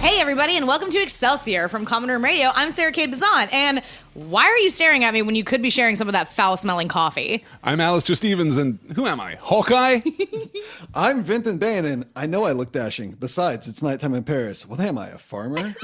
Hey, everybody, and welcome to Excelsior from Common Room Radio. I'm Sarah Kate Bazan, and why are you staring at me when you could be sharing some of that foul-smelling coffee? I'm Alistair Stevens, and who am I? Hawkeye? I'm Vinton Bain, and I know I look dashing. Besides, it's nighttime in Paris. What am I, a farmer?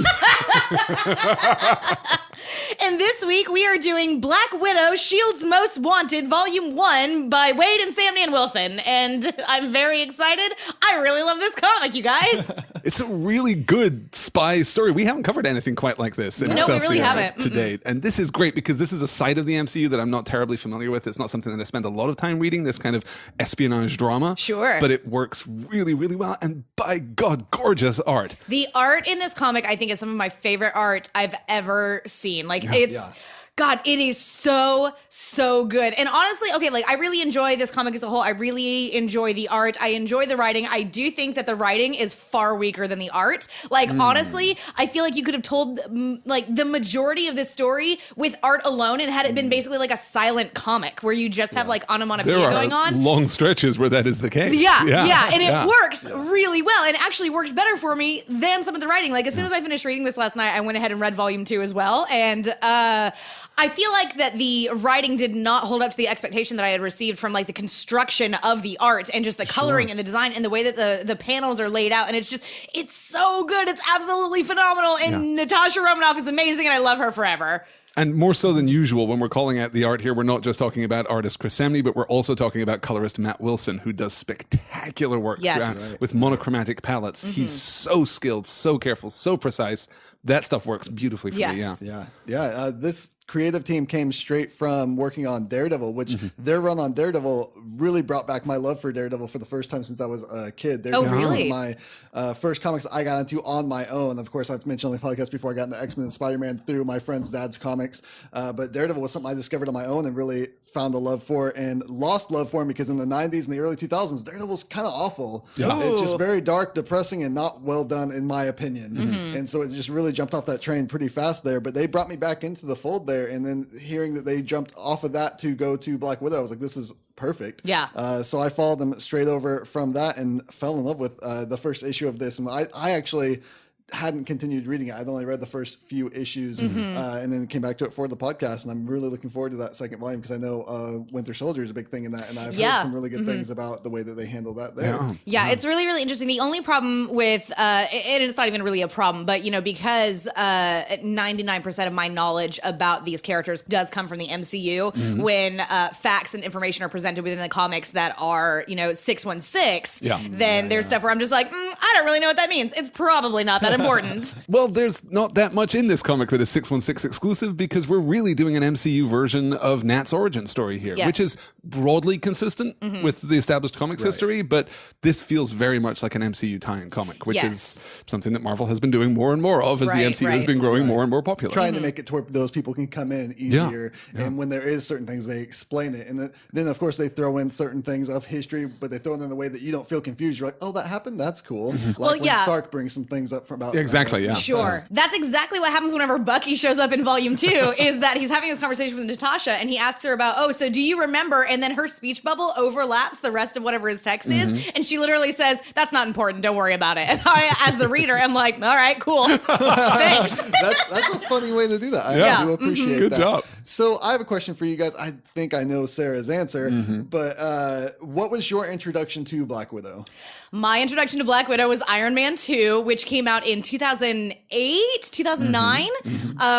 And this week, we are doing Black Widow, S.H.I.E.L.D's Most Wanted, Volume 1 by Wade and Sam Nan Wilson. And I'm very excited. I really love this comic, you guys. It's a really good spy story. We haven't covered anything quite like this in No, we really Excelsior haven't. to date. And this is great because this is a side of the MCU that I'm not terribly familiar with. It's not something that I spend a lot of time reading, this kind of espionage drama. Sure. But it works really, really well. And by God, gorgeous art. The art in this comic, I think, is some of my favorite art I've ever seen. Like, it's... God, it is so, so good. And honestly, okay, like I really enjoy this comic as a whole. I really enjoy the art. I enjoy the writing. I do think that the writing is far weaker than the art. Like, honestly, I feel like you could have told like the majority of this story with art alone and had it been basically like a silent comic where you just have like onomatopoeia going on. There are long stretches where that is the case. Yeah. And it works really well and actually works better for me than some of the writing. Like as soon as I finished reading this last night, I went ahead and read Volume 2 as well. And I feel like that the writing did not hold up to the expectation that I had received from like the construction of the art and just the coloring and the design and the way that the panels are laid out. And it's so good. It's absolutely phenomenal. And Natasha Romanoff is amazing and I love her forever. And more so than usual, when we're calling out the art here, we're not just talking about artist Chris Samney, but we're also talking about colorist Matt Wilson, who does spectacular work throughout with monochromatic palettes. He's so skilled, so careful, so precise. That stuff works beautifully for me. This creative team came straight from working on Daredevil, which their run on Daredevil really brought back my love for Daredevil for the first time since I was a kid. They're really? One of my first comics I got into on my own. Of course, I've mentioned on the podcast before, I got into X-Men and Spider-Man through my friend's dad's comics. But Daredevil was something I discovered on my own and really found a love for and lost love for him because in the 90s and the early 2000s, Daredevil's kind of awful. It's just very dark, depressing, and not well done in my opinion. And so it just really jumped off that train pretty fast there. But they brought me back into the fold there. And then hearing that they jumped off of that to go to Black Widow, I was like, this is perfect. So I followed them straight over from that and fell in love with the first issue of this. And I actually hadn't continued reading it. I'd only read the first few issues and then came back to it for the podcast. And I'm really looking forward to that second volume because I know Winter Soldier is a big thing in that. And I've heard some really good things about the way that they handle that there. It's really, really interesting. The only problem with, and it's not even really a problem, but, you know, because 99% of my knowledge about these characters does come from the MCU, when facts and information are presented within the comics that are, you know, 616, then there's stuff where I'm just like, I don't really know what that means. It's probably not that important. Well, there's not that much in this comic that is 616 exclusive because we're really doing an MCU version of Nat's origin story here, which is broadly consistent with the established comics history, but this feels very much like an MCU tie-in comic, which is something that Marvel has been doing more and more of as the MCU has been growing more and more popular. Trying to make it to where those people can come in easier, and when there is certain things, they explain it. And then of course, they throw in certain things of history, but they throw it in a way that you don't feel confused. You're like, oh, that happened? That's cool. Like when Stark brings some things up from about Sure. That's exactly what happens whenever Bucky shows up in Volume 2, is that he's having this conversation with Natasha and he asks her about, so do you remember? And then her speech bubble overlaps the rest of whatever his text is. And she literally says, that's not important. Don't worry about it. And I, as the reader, I'm like, all right, cool. Thanks. That's a funny way to do that. I do appreciate Good that. job. So I have a question for you guys. I think I know Sarah's answer, but what was your introduction to Black Widow? My introduction to Black Widow was Iron Man 2, which came out in 2008, 2009,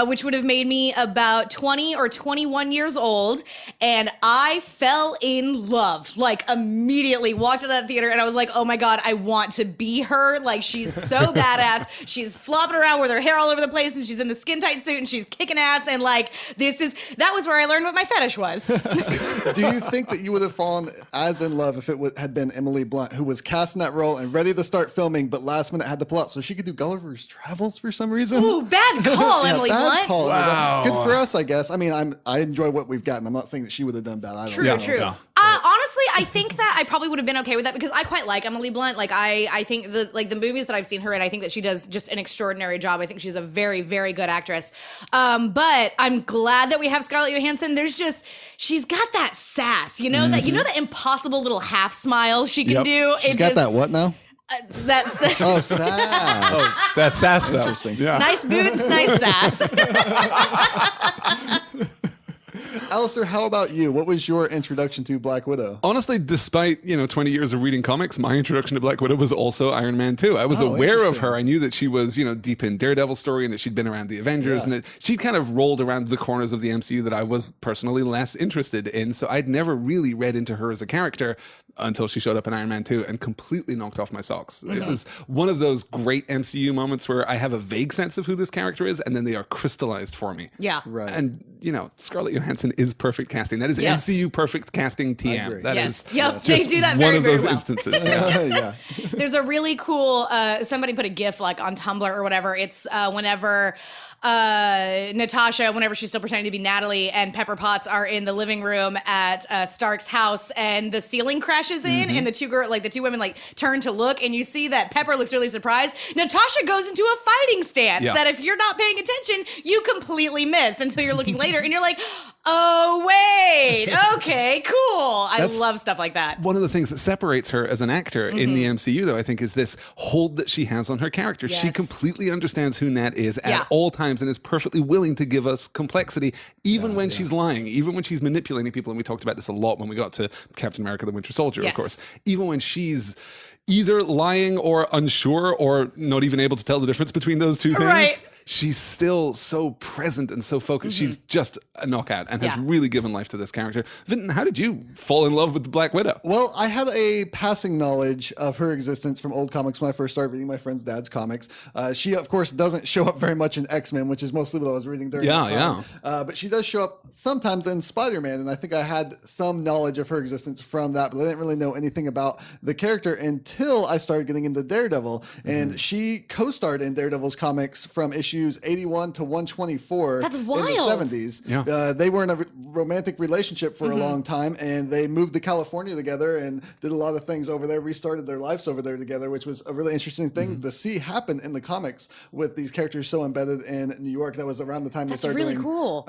which would have made me about 20 or 21 years old. And I fell in love, like immediately walked to that theater and I was like, oh my God, I want to be her. Like she's so badass. She's flopping around with her hair all over the place and she's in the skin tight suit and she's kicking ass. And like, that was where I learned what my fetish was. Do you think that you would have fallen as in love if it had been Emily Blunt, who was cast in that role and ready to start filming, but last minute had to pull out so she could do Gulliver's Travels for some reason? Ooh, bad call, Emily Blunt. Call. Wow. Good for us, I guess. I mean, I enjoy what we've gotten. I'm not saying that she would have done bad. True. Honestly, I think that I probably would have been okay with that because I quite like Emily Blunt. Like I think the movies that I've seen her in, I think that she does just an extraordinary job. I think she's a very, very good actress. But I'm glad that we have Scarlett Johansson. She's got that sass, that impossible little half smile she can do. She's got that what now? That's Oh, sass. That's sass, though. Interesting. Yeah. nice boots, nice sass. Alistair, how about you? What was your introduction to Black Widow? Honestly, despite 20 years of reading comics, my introduction to Black Widow was also Iron Man 2. I was aware of her. I knew that she was deep in Daredevil story and that she'd been around the Avengers and that she'd kind of rolled around the corners of the MCU that I was personally less interested in. So I'd never really read into her as a character until she showed up in Iron Man 2 and completely knocked off my socks. It was one of those great MCU moments where I have a vague sense of who this character is and then they are crystallized for me. Yeah. Right. And Scarlett Johansson is perfect casting. That is MCU perfect casting TM. That is Yep, they do that very, one of very those well. instances. Yeah. Yeah. There's a really cool, somebody put a GIF like on Tumblr or whatever. It's whenever Natasha, whenever she's still pretending to be Natalie, and Pepper Potts are in the living room at Stark's house, and the ceiling crashes in, and the two women turn to look, and you see that Pepper looks really surprised. Natasha goes into a fighting stance that if you're not paying attention, you completely miss until you're looking later, and you're like, oh wait, okay, cool. I love stuff like that. One of the things that separates her as an actor in the MCU, though, I think, is this hold that she has on her character. Yes. She completely understands who Nat is at all times and is perfectly willing to give us complexity, even when she's lying, even when she's manipulating people. And we talked about this a lot when we got to Captain America: The Winter Soldier, of course. Even when she's either lying or unsure or not even able to tell the difference between those two things. Right. She's still so present and so focused. She's just a knockout and has really given life to this character. Vinton, how did you fall in love with the Black Widow? Well, I had a passing knowledge of her existence from old comics when I first started reading my friend's dad's comics. She, of course, doesn't show up very much in X-Men, which is mostly what I was reading during that time. But she does show up sometimes in Spider-Man, and I think I had some knowledge of her existence from that, but I didn't really know anything about the character until I started getting into Daredevil. And she co-starred in Daredevil's comics from issues 81 to 124. That's wild. In the 70s. Yeah. They were in a romantic relationship for a long time, and they moved to California together and did a lot of things over there, restarted their lives over there together, which was a really interesting thing to see happen in the comics with these characters so embedded in New York. That was around the time they started really doing cool.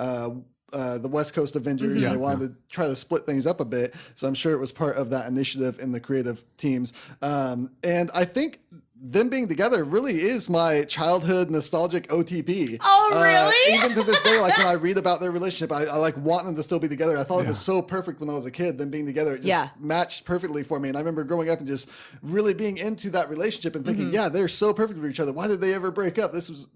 The West Coast Avengers. They wanted to try to split things up a bit. So I'm sure it was part of that initiative in the creative teams. And I think them being together really is my childhood nostalgic OTP. Oh, really? Even to this day, like when I read about their relationship, I like want them to still be together. I thought it was so perfect when I was a kid. Them being together, it just matched perfectly for me. And I remember growing up and just really being into that relationship and thinking, they're so perfect for each other. Why did they ever break up? This was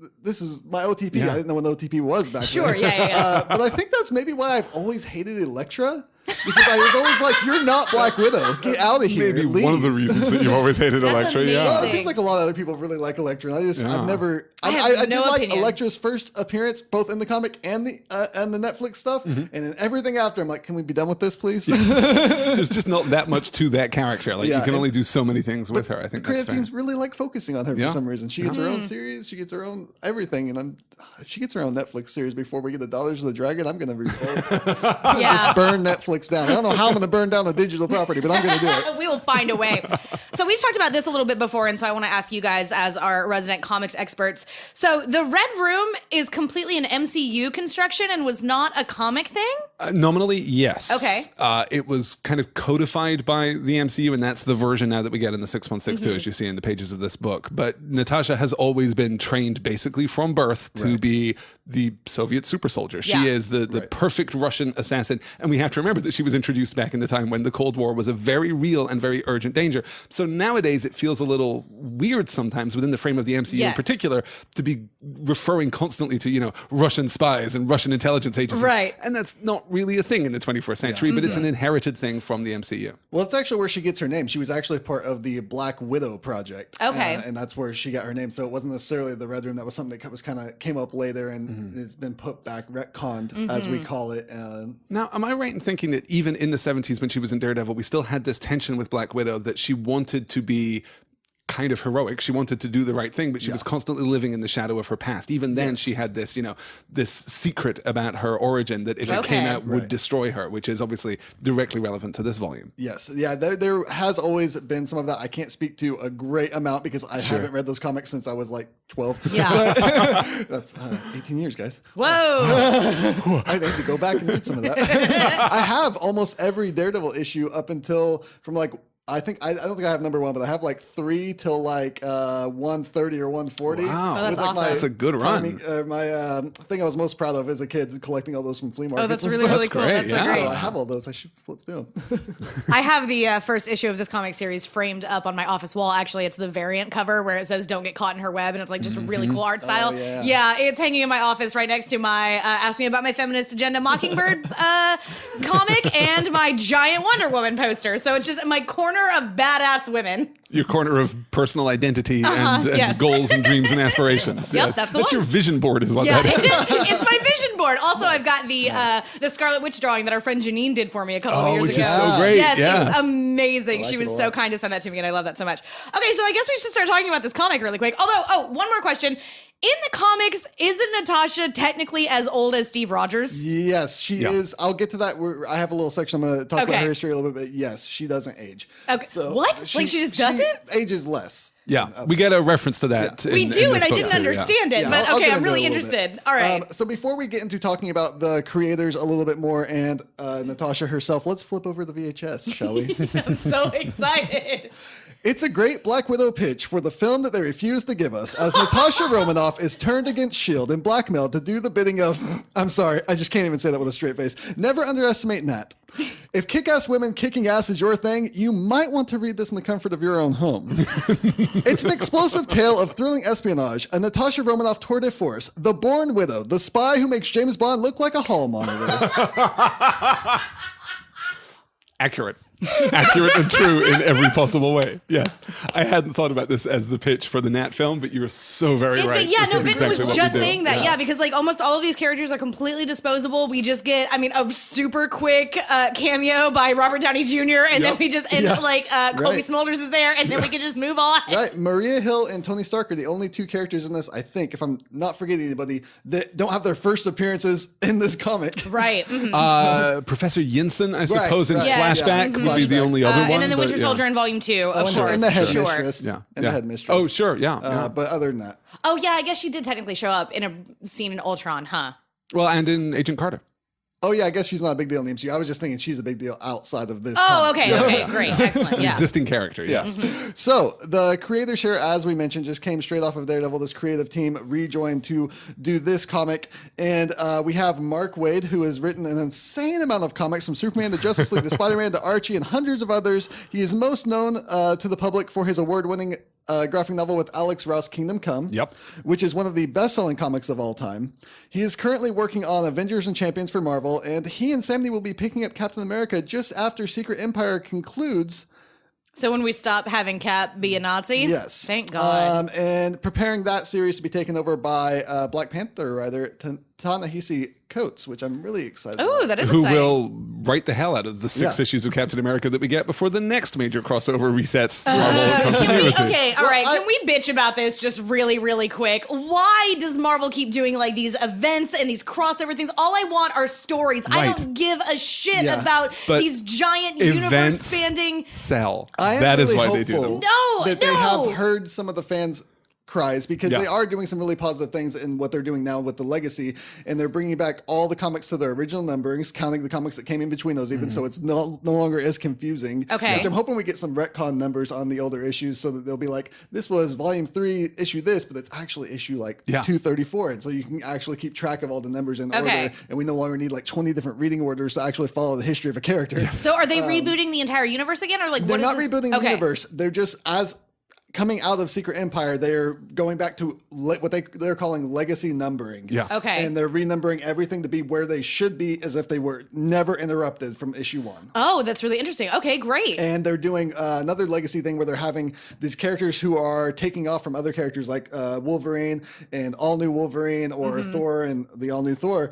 my OTP. I didn't know what OTP was back then. Sure, yeah. But I think that's maybe why I've always hated Elektra. Because I was always like, you're not Black Widow. Get out of here. Maybe Leave. one of the reasons that you've always hated Elektra. amazing. Well, it seems like a lot of other people really like Elektra. I've never. I did no like opinion. Elektra's first appearance, both in the comic and the Netflix stuff, and then everything after. I'm like, can we be done with this, please? There's just not that much to that character. Like you can only do so many things with her. I think the creative that's fair. teams really like focusing on her for some reason. She gets her own series. She gets her own everything. And if she gets her own Netflix series before we get the Daughters of the Dragon, I'm going to revolt. Just burn Netflix down. I don't know how I'm going to burn down the digital property, but I'm going to do it. We will find a way. So we've talked about this a little bit before, and so I want to ask you guys as our resident comics experts. So the Red Room is completely an MCU construction and was not a comic thing? Nominally, yes. Okay. It was kind of codified by the MCU, and that's the version now that we get in the 616 as you see in the pages of this book. But Natasha has always been trained basically from birth to be the Soviet super soldier. She is the perfect Russian assassin. And we have to remember that she was introduced back in the time when the Cold War was a very real and very urgent danger. So nowadays it feels a little weird sometimes within the frame of the MCU in particular to be referring constantly to, Russian spies and Russian intelligence agencies. Right. And that's not really a thing in the 21st century, but it's an inherited thing from the MCU. Well, it's actually where she gets her name. She was actually part of the Black Widow project. Okay. And that's where she got her name. So it wasn't necessarily the Red Room. That was something that was kind of came up later and it's been put back, retconned, as we call it. Now, am I right in thinking that even in the 70s when she was in Daredevil, we still had this tension with Black Widow that she wanted to be kind of heroic. She wanted to do the right thing, but she was constantly living in the shadow of her past. Even then, she had this, this secret about her origin that if it came out would destroy her, which is obviously directly relevant to this volume. Yes. Yeah, there has always been some of that. I can't spep to a great amount because I haven't read those comics since I was like 12. Yeah. But that's 18 years, guys. Whoa. I need to go back and read some of that. I have almost every Daredevil issue up until from like I don't think I have number 1, but I have like 3 till like 130 or 140. Wow. Oh, that's Like awesome. That's a good run. My thing I was most proud of as a kid, collecting all those from flea markets. Oh, that's and really, stuff. really cool. great, That's so yeah. great. So I have all those. I should flip through them. I have the first issue of this comic series framed up on my office wall. Actually, it's the variant cover where it says "Don't get caught in her web," and it's like just really cool art style. yeah. It's hanging in my office right next to my "Ask Me About My Feminist Agenda" Mockingbird comic and my giant Wonder Woman poster. So it's just my corner of badass women. Your corner of personal identity and yes. goals and dreams and aspirations. Yep, that's the one. your vision board is what Yeah, that is. it's my vision board. Also, I've got the Scarlet Witch drawing that our friend Janine did for me a couple of years which ago. is so great. Yes, Yeah. it's amazing. like She it was a so lot. kind to send that to me, and I love that so much. Okay, so I guess we should start talking about this comic really quick. Although, one more question. In the comics, isn't Natasha technically as old as Steve Rogers? Yes, she is. I'll get to that. I have a little section. I'm going to talk about Okay. her history a little bit, but yes, she doesn't age. Okay. So What? Like she just doesn't? ages less. Yeah, we get a reference to that. We in do, this and I book didn't too, understand it. Yeah, But I'll okay, get I'm into really it a little interested. bit. All right. So before we get into talking about the creators a little bit more and Natasha herself, let's flip over the VHS, shall we? I'm so excited. It's a great Black Widow pitch for the film that they refuse to give us, as Natasha Romanoff is turned against S.H.I.E.L.D. and blackmailed to do the bidding of, I'm sorry, I just can't even say that with a straight face. Never underestimate Nat. If kick-ass women kicking ass is your thing, you might want to read this in the comfort of your own home. It's an explosive tale of thrilling espionage, a Natasha Romanoff tour de force, the born widow, the spy who makes James Bond look like a hall monitor. Accurate. Accurate and true in every possible way. Yes. I hadn't thought about this as the pitch for the Nat film, but you were so very right. Yeah, This no, is Vinton exactly was what just we do. saying that. Yeah, because like almost all of these characters are completely disposable. We just get, a super quick cameo by Robert Downey Jr. and then we just end up like Kobe Right. Smulders is there, and then we can just move on. Right, Maria Hill and Tony Stark are the only 2 characters in this, I think, if I'm not forgetting anybody, that don't have their first appearances in this comic. Right. Mhm. Professor Yinsen, I suppose, in right. Yes. flashback Yeah. would be the only other one. And then the but Winter yeah. Soldier in Volume 2, of and, course. and the Sure. headmistress. Yeah. And Yeah. the headmistress. Oh, sure. Yeah. But other than that. Oh, yeah, I guess she did technically show up in a scene in Ultron, huh? Well, and in Agent Carter. Oh, yeah, I guess she's not a big deal in the MCU. I was just thinking she's a big deal outside of this. Oh, comic. okay, great, excellent, yeah. Existing character, yes. So the creators here, as we mentioned, just came straight off of Daredevil. This creative team rejoined to do this comic. And we have Mark Waid, who has written an insane amount of comics from Superman to Justice League to Spider-Man to Archie and hundreds of others. He is most known to the public for his award-winning graphic novel with Alex Ross, Kingdom Come, Yep. which is one of the best-selling comics of all time. He is currently working on Avengers and Champions for Marvel, and he and Samney will be picking up Captain America just after Secret Empire concludes. So when we stop having Cap be a Nazi? Yes. Thank God. And preparing that series to be taken over by Black Panther writer Ta-Nehisi Coates, which I'm really excited Oh, about. that is Who exciting. will write the hell out of the 6 issues of Captain America that we get before the next major crossover resets Marvel Can we, continuity. okay, all Well, right. I- Can we bitch about this just really, really quick? Why does Marvel keep doing like these events and these crossover things? All I want are stories. I Right. don't give a shit Yeah. about But these giant events universe-spanning. sell. I am That is really why they do hopeful them. No, that they no. have heard some of the fans' cries because Yeah. they are doing some really positive things in what they're doing now with the legacy, and they're bringing back all the comics to their original numberings, counting the comics that came in between those, even so it's no longer as confusing. Okay. Which I'm hoping we get some retcon numbers on the older issues so that they'll be like, this was volume 3, issue this, but it's actually issue like 234, and so you can actually keep track of all the numbers in order, and we no longer need like 20 different reading orders to actually follow the history of a character. So are they rebooting the entire universe again, or like They're what is not this? rebooting the Okay. universe. They're just as coming out of Secret Empire, they're going back to what they're calling legacy numbering. Yeah. Okay. And they're renumbering everything to be where they should be, as if they were never interrupted from issue 1. Oh, that's really interesting. Okay, great. And they're doing another legacy thing where they're having these characters who are taking off from other characters like Wolverine and All New Wolverine or Thor and the All New Thor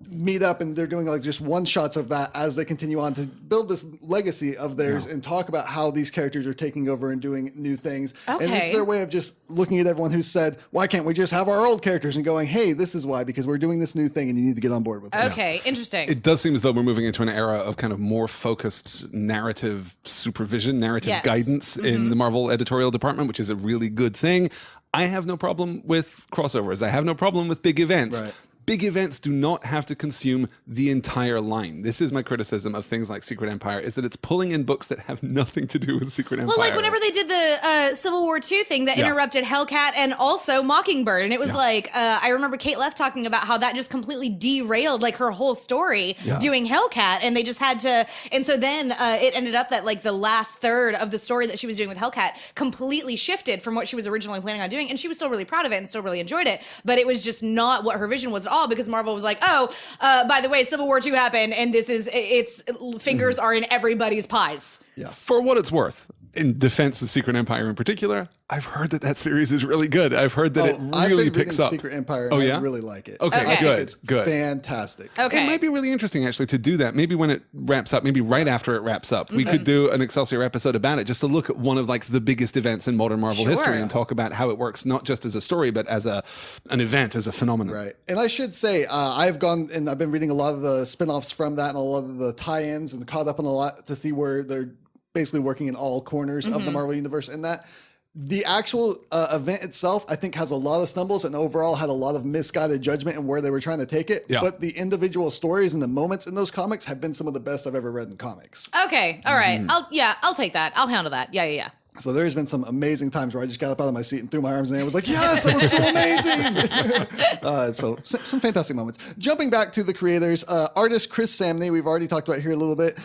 meet up, and they're doing like just one shots of that as they continue on to build this legacy of theirs and talk about how these characters are taking over and doing new things. And Okay. it's their way of just looking at everyone who said, why can't we just have our old characters, and going, hey, this is why, because we're doing this new thing and you need to get on board with this. Okay, interesting. It does seem as though we're moving into an era of kind of more focused narrative supervision, narrative Yes. guidance in the Marvel editorial department, which is a really good thing. I have no problem with crossovers. I have no problem with big events. Right. big events do not have to consume the entire line. This is my criticism of things like Secret Empire, is that it's pulling in books that have nothing to do with Secret Empire. Well, like whenever they did the Civil War II thing that interrupted Hellcat and also Mockingbird, and it was like, I remember Kate Leff talking about how that just completely derailed like her whole story doing Hellcat, and they just had to, and so then it ended up that like the last third of the story that she was doing with Hellcat completely shifted from what she was originally planning on doing, and she was still really proud of it and still really enjoyed it, but it was just not what her vision was at all, because Marvel was like, oh, by the way, Civil War II happened, and this is, its fingers are in everybody's pies. Yeah. For what it's worth, in defense of Secret Empire in particular, I've heard that series is really good. I've heard that it really picks up. Secret Empire, and I really like it. Okay, I good. think it's good. fantastic. Okay. It might be really interesting, actually, to do that. Maybe when it wraps up, maybe right after it wraps up, we could do an Excelsior episode about it, just to look at one of like the biggest events in modern Marvel history and talk about how it works, not just as a story, but as an event, as a phenomenon. Right. And I should say, I've gone and I've been reading a lot of the spin-offs from that and a lot of the tie-ins and caught up on a lot to see where they're basically working in all corners of the Marvel Universe, and that the actual event itself, I think, has a lot of stumbles and overall had a lot of misguided judgment in where they were trying to take it. Yeah. But the individual stories and the moments in those comics have been some of the best I've ever read in comics. Okay, all right. I'll take that. I'll handle that. Yeah. So there's been some amazing times where I just got up out of my seat and threw my arms in the air and was like, yes, that was so amazing. So some fantastic moments. Jumping back to the creators, artist Chris Samney, we've already talked about here a little bit,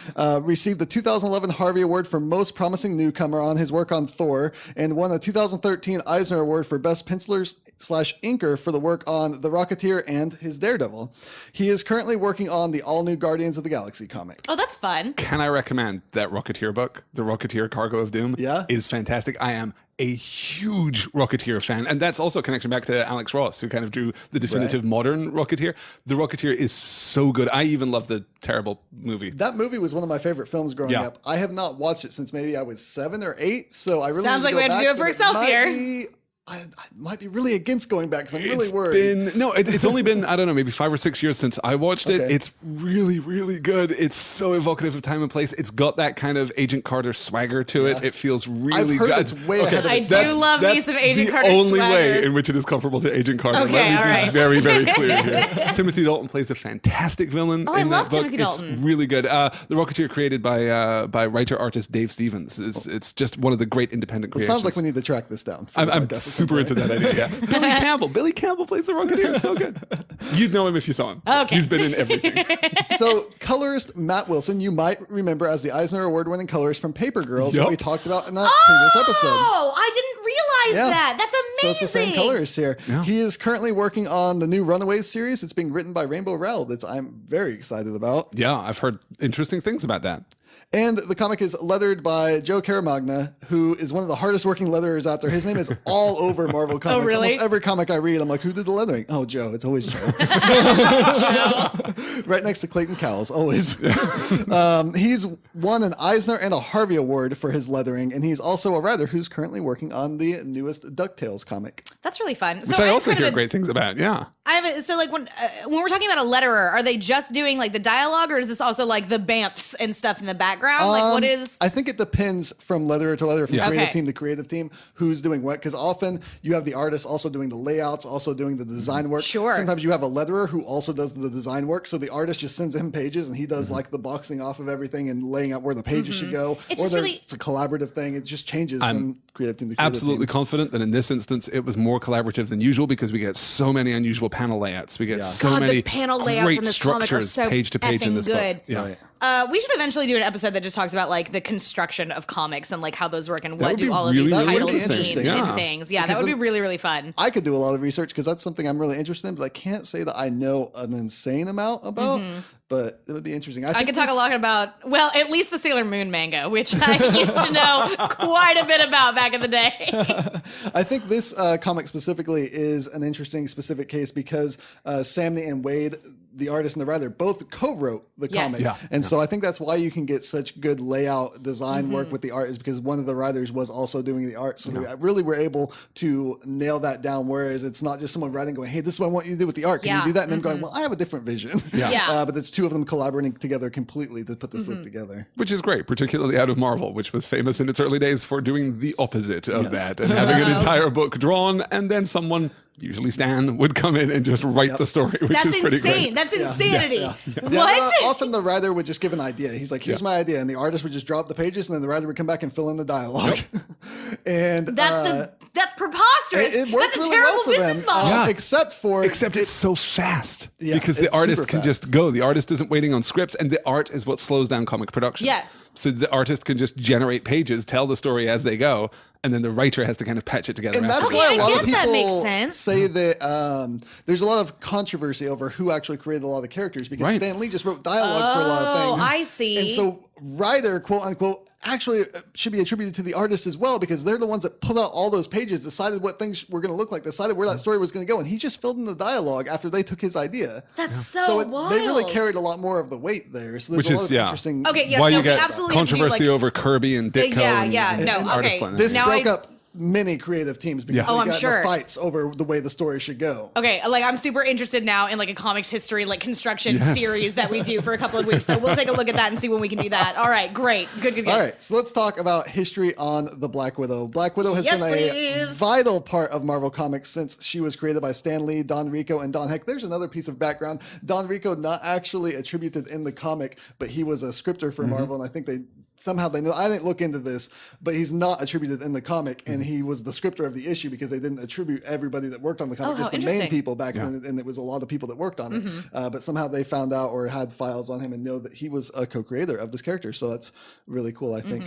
received the 2011 Harvey Award for Most Promising Newcomer on his work on Thor, and won a 2013 Eisner Award for Best Pencilers/Inker for the work on The Rocketeer and his Daredevil. He is currently working on the all-new Guardians of the Galaxy comic. Oh, that's fun. Can I recommend that Rocketeer book, The Rocketeer Cargo of Doom? Yeah. Is fantastic. I am a huge Rocketeer fan, and that's also a connection back to Alex Ross, who kind of drew the definitive modern Rocketeer. The Rocketeer is so good. I even love the terrible movie. That movie was one of my favorite films growing up. I have not watched it since maybe I was 7 or 8, so I really sounds need to like go we have to do back, it for but Excelsior. I might be really against going back because I'm really worried. It's only been, I don't know, maybe 5 or 6 years since I watched it. Okay. It's really, really good. It's so evocative of time and place. It's got that kind of Agent Carter swagger to it. It feels really I've heard good. it's way ahead of I its do time. love me some Agent Carter the only swagger. way in which it is comparable to Agent Carter. Okay, Let me all be right. very, very clear here. Timothy Dalton plays a fantastic villain I in love that book. Timothy Dalton. It's really good. The Rocketeer, created by writer-artist Dave Stevens, it's just one of the great independent It creations. sounds like we need to track this down. I'm super into that idea. Yeah. Billy Campbell plays the Rocketeer. It's so good. You'd know him if you saw him. Okay. He's been in everything. So, colorist Matt Wilson, you might remember as the Eisner Award-winning colorist from Paper Girls that we talked about in that previous episode. Oh, I didn't realize that. That's amazing. So it's the same colorist here. Yeah. He is currently working on the new Runaways series. It's being written by Rainbow Rowell. I'm very excited about. Yeah, I've heard interesting things about that. And the comic is lettered by Joe Caramagna, who is one of the hardest working letterers out there. His name is all over Marvel Comics. Oh, really? Almost every comic I read, I'm like, who did the lettering? Oh, Joe. It's always Joe. Right next to Clayton Cowles, always. He's won an Eisner and a Harvey Award for his lettering, and he's also a writer who's currently working on the newest DuckTales comic. That's really fun. Which I also hear great things about, yeah. So like when we're talking about a letterer, are they just doing like the dialogue, or is this also like the bamfs and stuff in the background? Like what is? I think it depends from letterer to letterer, from creative team to creative team, who's doing what. Because often you have the artist also doing the layouts, also doing the design work. Sure. Sometimes you have a letterer who also does the design work. So the artist just sends him pages and he does like the boxing off of everything and laying out where the pages should go. It's a collaborative thing. It just changes from creative team to creative absolutely team. Confident that in this instance it was more collaborative than usual because we get so many unusual panel layouts. We get so many the panel layouts great in this comic are structures so page to page in this good. book. Yeah. Right. We should eventually do an episode that just talks about like the construction of comics and like how those work and That what would do be all of really, these really titles interesting. mean Yeah. and things. Yeah, Because that would be really, really fun. I could do a lot of research because that's something I'm really interested in, but I can't say that I know an insane amount about. But it would be interesting. I could talk a lot about, well, at least the Sailor Moon manga, which I used to know quite a bit about back in the day. I think this comic specifically is an interesting specific case because Samney and Wade, the artist and the writer, both co-wrote the comic. Yeah. And so I think that's why you can get such good layout design work with the art, is because one of the writers was also doing the art. So they really were able to nail that down, whereas it's not just someone writing going, hey, this is what I want you to do with the art. Can you do that? And then going, well, I have a different vision. But it's two of them collaborating together completely to put this book together. Which is great, particularly out of Marvel, which was famous in its early days for doing the opposite of that and having an entire book drawn and then someone usually Stan, would come in and just write the story, which That's is pretty insane. great. That's insanity. What? Often the writer would just give an idea. He's like, here's my idea. And the artist would just drop the pages and then the writer would come back and fill in the dialogue. And that's preposterous. it worked That's a really terrible well for business them. model. Except it's so fast because the it's artist super can fast. just go. The artist isn't waiting on scripts, and the art is what slows down comic production. Yes. So the artist can just generate pages, tell the story as they go, and then the writer has to kind of patch it together. And that's afterwards. why Okay, a I lot of guess that makes people sense. say that there's a lot of controversy over who actually created a lot of the characters because Right. Stan Lee just wrote dialogue for a lot of things. I see. And so writer, quote unquote, actually should be attributed to the artist as well because they're the ones that put out all those pages, decided what things were going to look like, decided where that story was going to go, and he just filled in the dialogue after they took his idea. That's so wild. They really carried a lot more of the weight there. So there's Which a lot is of interesting. Okay, yes, why no, you we get absolutely have to do, controversy like- over Kirby and Ditko. Yeah, no, and artists okay. like that. This Now broke I- up many creative teams because Oh, we I'm got sure. the fights over the way the story should go. Okay, like I'm super interested now in like a comics history, like construction Yes. series that we do for a couple of weeks. So we'll take a look at that and see when we can do that. All right, great. Good. All right, so let's talk about history on the Black Widow. Black Widow has Yes, been a please. vital part of Marvel Comics since she was created by Stan Lee, Don Rico, and Don Heck. There's another piece of background. Don Rico not actually attributed in the comic, but he was a scripter for Marvel, and I think they know. I didn't look into this, but he's not attributed in the comic, and he was the scripter of the issue because they didn't attribute everybody that worked on the comic, Oh, just how the main interesting. people back then, and it was a lot of people that worked on it. But somehow they found out or had files on him and know that he was a co-creator of this character. So that's really cool, I think.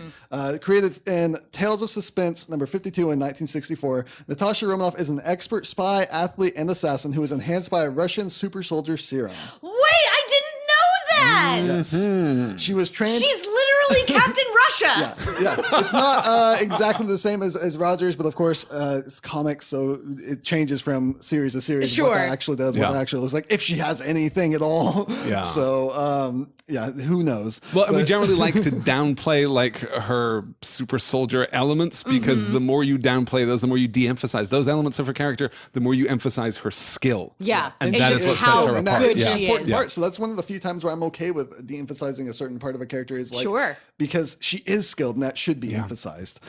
Created in Tales of Suspense, number 52 in 1964, Natasha Romanoff is an expert spy, athlete, and assassin who is enhanced by a Russian super soldier serum. Wait, I didn't know that. Yes. She was trained... She's literally Captain Russia. Yeah, it's not exactly the same as Rogers, but of course it's comics, so it changes from series to series. Sure. What that actually does, what it actually looks like, if she has anything at all. Yeah. So who knows? Well, and we generally like to downplay like her super soldier elements because the more you downplay those, the more you de-emphasize those elements of her character, the more you emphasize her skill. Yeah, and and that just is what how sets her and apart. that is good the she important is. part. So that's one of the few times where I'm okay with de-emphasizing a certain part of a character is like Sure. because she is skilled and that should be emphasized.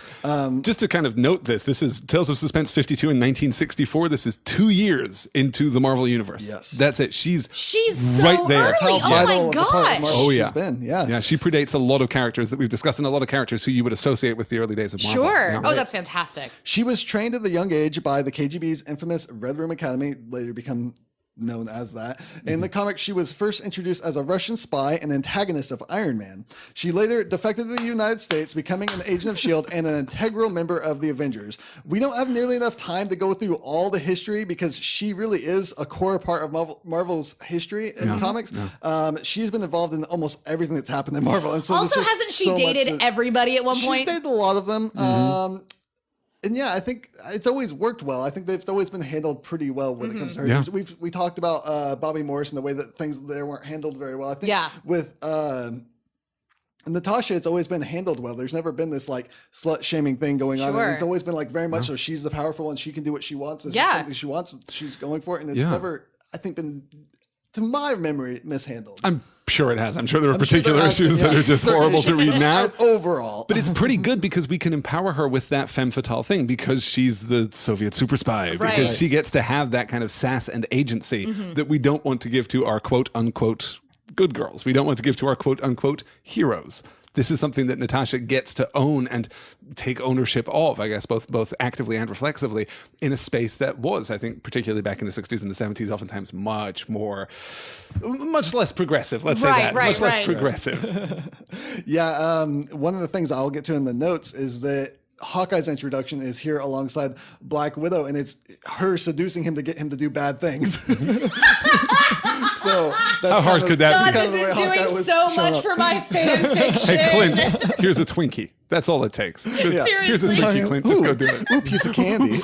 Just to kind of note this is Tales of Suspense 52 in 1964. This is 2 years into the Marvel Universe. Yes. That's it. She's so right there. early. How Oh vital my of a part of gosh. Marvel Oh, yeah. she's been. Yeah. Yeah, she predates a lot of characters that we've discussed and a lot of characters who you would associate with the early days of Marvel. Sure. Yeah. Oh, that's fantastic. She was trained at a young age by the KGB's infamous Red Room Academy, later become known as that. In the comic, she was first introduced as a Russian spy and antagonist of Iron Man. She later defected to the United States, becoming an agent of S.H.I.E.L.D. and an integral member of the Avengers. We don't have nearly enough time to go through all the history because she really is a core part of Marvel's history in comics. She's been involved in almost everything that's happened in Marvel. And so there's Also, just hasn't she so much dated everybody at one She's point? dated a lot of them. And yeah, I think it's always worked well. I think they've always been handled pretty well when it comes to her. Yeah. We talked about Bobby Morris and the way that things there weren't handled very well. I think with Natasha, it's always been handled well. There's never been this like slut shaming thing going on. Sure. And it's always been like very much so she's the powerful one. She can do what she wants. This is something she wants. She's going for it. And it's never, I think, been, to my memory, mishandled. I'm sure it has. I'm sure there are I'm sure particular there has issues been, that are just certain horrible to issues, read now. Overall. But it's pretty good because we can empower her with that femme fatale thing because she's the Soviet super spy. Right. Because she gets to have that kind of sass and agency that we don't want to give to our quote unquote good girls. We don't want to give to our quote unquote heroes. This is something that Natasha gets to own and take ownership of, I guess, both actively and reflexively in a space that was, I think, particularly back in the 60s and the 70s, oftentimes much less progressive. Let's say that. Much less progressive. Yeah, one of the things I'll get to in the notes is that Hawkeye's introduction is here alongside Black Widow, and it's her seducing him to get him to do bad things. So that's How hard could that God, be? this is doing so much for my fan fiction. Hey, Clint, here's a Twinkie. That's all it takes. Here's a Twinkie, Clint. Just go do it. Ooh, piece of candy. Ooh,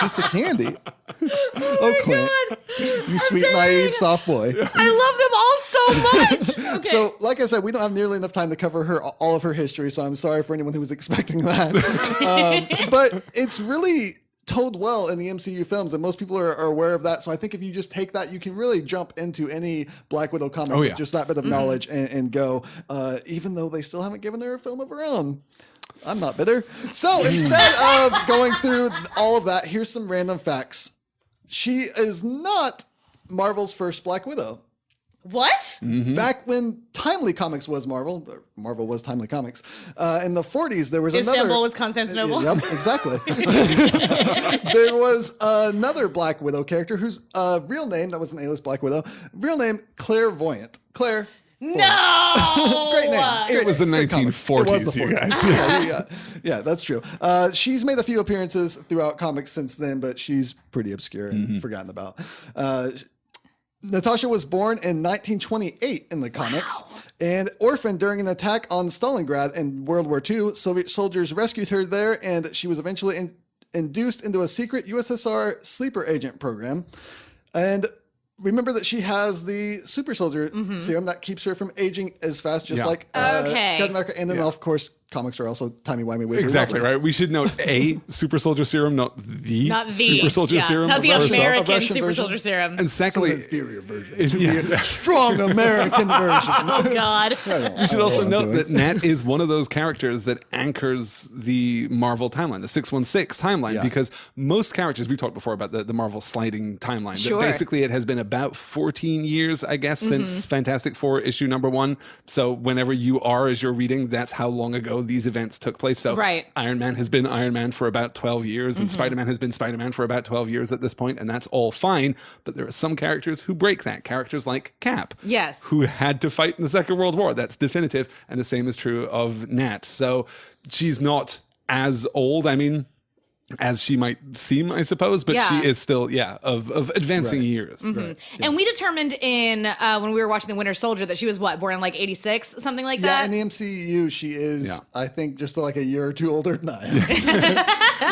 piece of candy. Oh, Clint. God. You sweet, naive, soft boy. I love them all so much. Okay. So, like I said, we don't have nearly enough time to cover all of her history, so I'm sorry for anyone who was expecting that. But it's really told well in the MCU films, and most people are aware of that. So I think if you just take that, you can really jump into any Black Widow comic with just that bit of knowledge and go, even though they still haven't given her a film of her own. I'm not bitter. So instead of going through all of that, here's some random facts. She is not Marvel's first Black Widow. What? Back when Timely Comics was Marvel, or Marvel was Timely Comics, in the 40s, there was Istanbul was Constantinople. Yep, exactly. There was another Black Widow character whose real name, that was an A-list Black Widow, real name, Clairvoyant. Claire. No! Great name. It was the Great comic. 1940s, It was the you 40s. guys. Yeah, that's true. She's made a few appearances throughout comics since then, but she's pretty obscure and forgotten about. Natasha was born in 1928 in the comics and orphaned during an attack on Stalingrad in World War II. Soviet soldiers rescued her there, and she was eventually induced into a secret USSR sleeper agent program. And remember that she has the super soldier serum that keeps her from aging as fast, just like Captain America. And then, of course, comics are also timey-wimey. Exactly, right? We should note a super soldier serum, not the super soldier serum. Not the American super version. soldier serum. And secondly, inferior version. Strong American version. Oh, God. we should also note that Nat is one of those characters that anchors the Marvel timeline, the 616 timeline, because most characters, we've talked before about the Marvel sliding timeline. Sure. But basically, it has been about 14 years, I guess, since Fantastic Four issue #1. So whenever you are, as you're reading, that's how long ago these events took place. So Iron Man has been Iron Man for about 12 years, and Spider-Man has been Spider-Man for about 12 years at this point, and that's all fine. But there are some characters who break that. Characters like Cap, who had to fight in the Second World War. That's definitive. And the same is true of Nat. So she's not as old. I mean, as she might seem, I suppose, but she is still, of advancing years. Right. And we determined in when we were watching The Winter Soldier that she was born in like 86, something like that. Yeah, in the MCU, she is, I think, just like a year or two older than I am.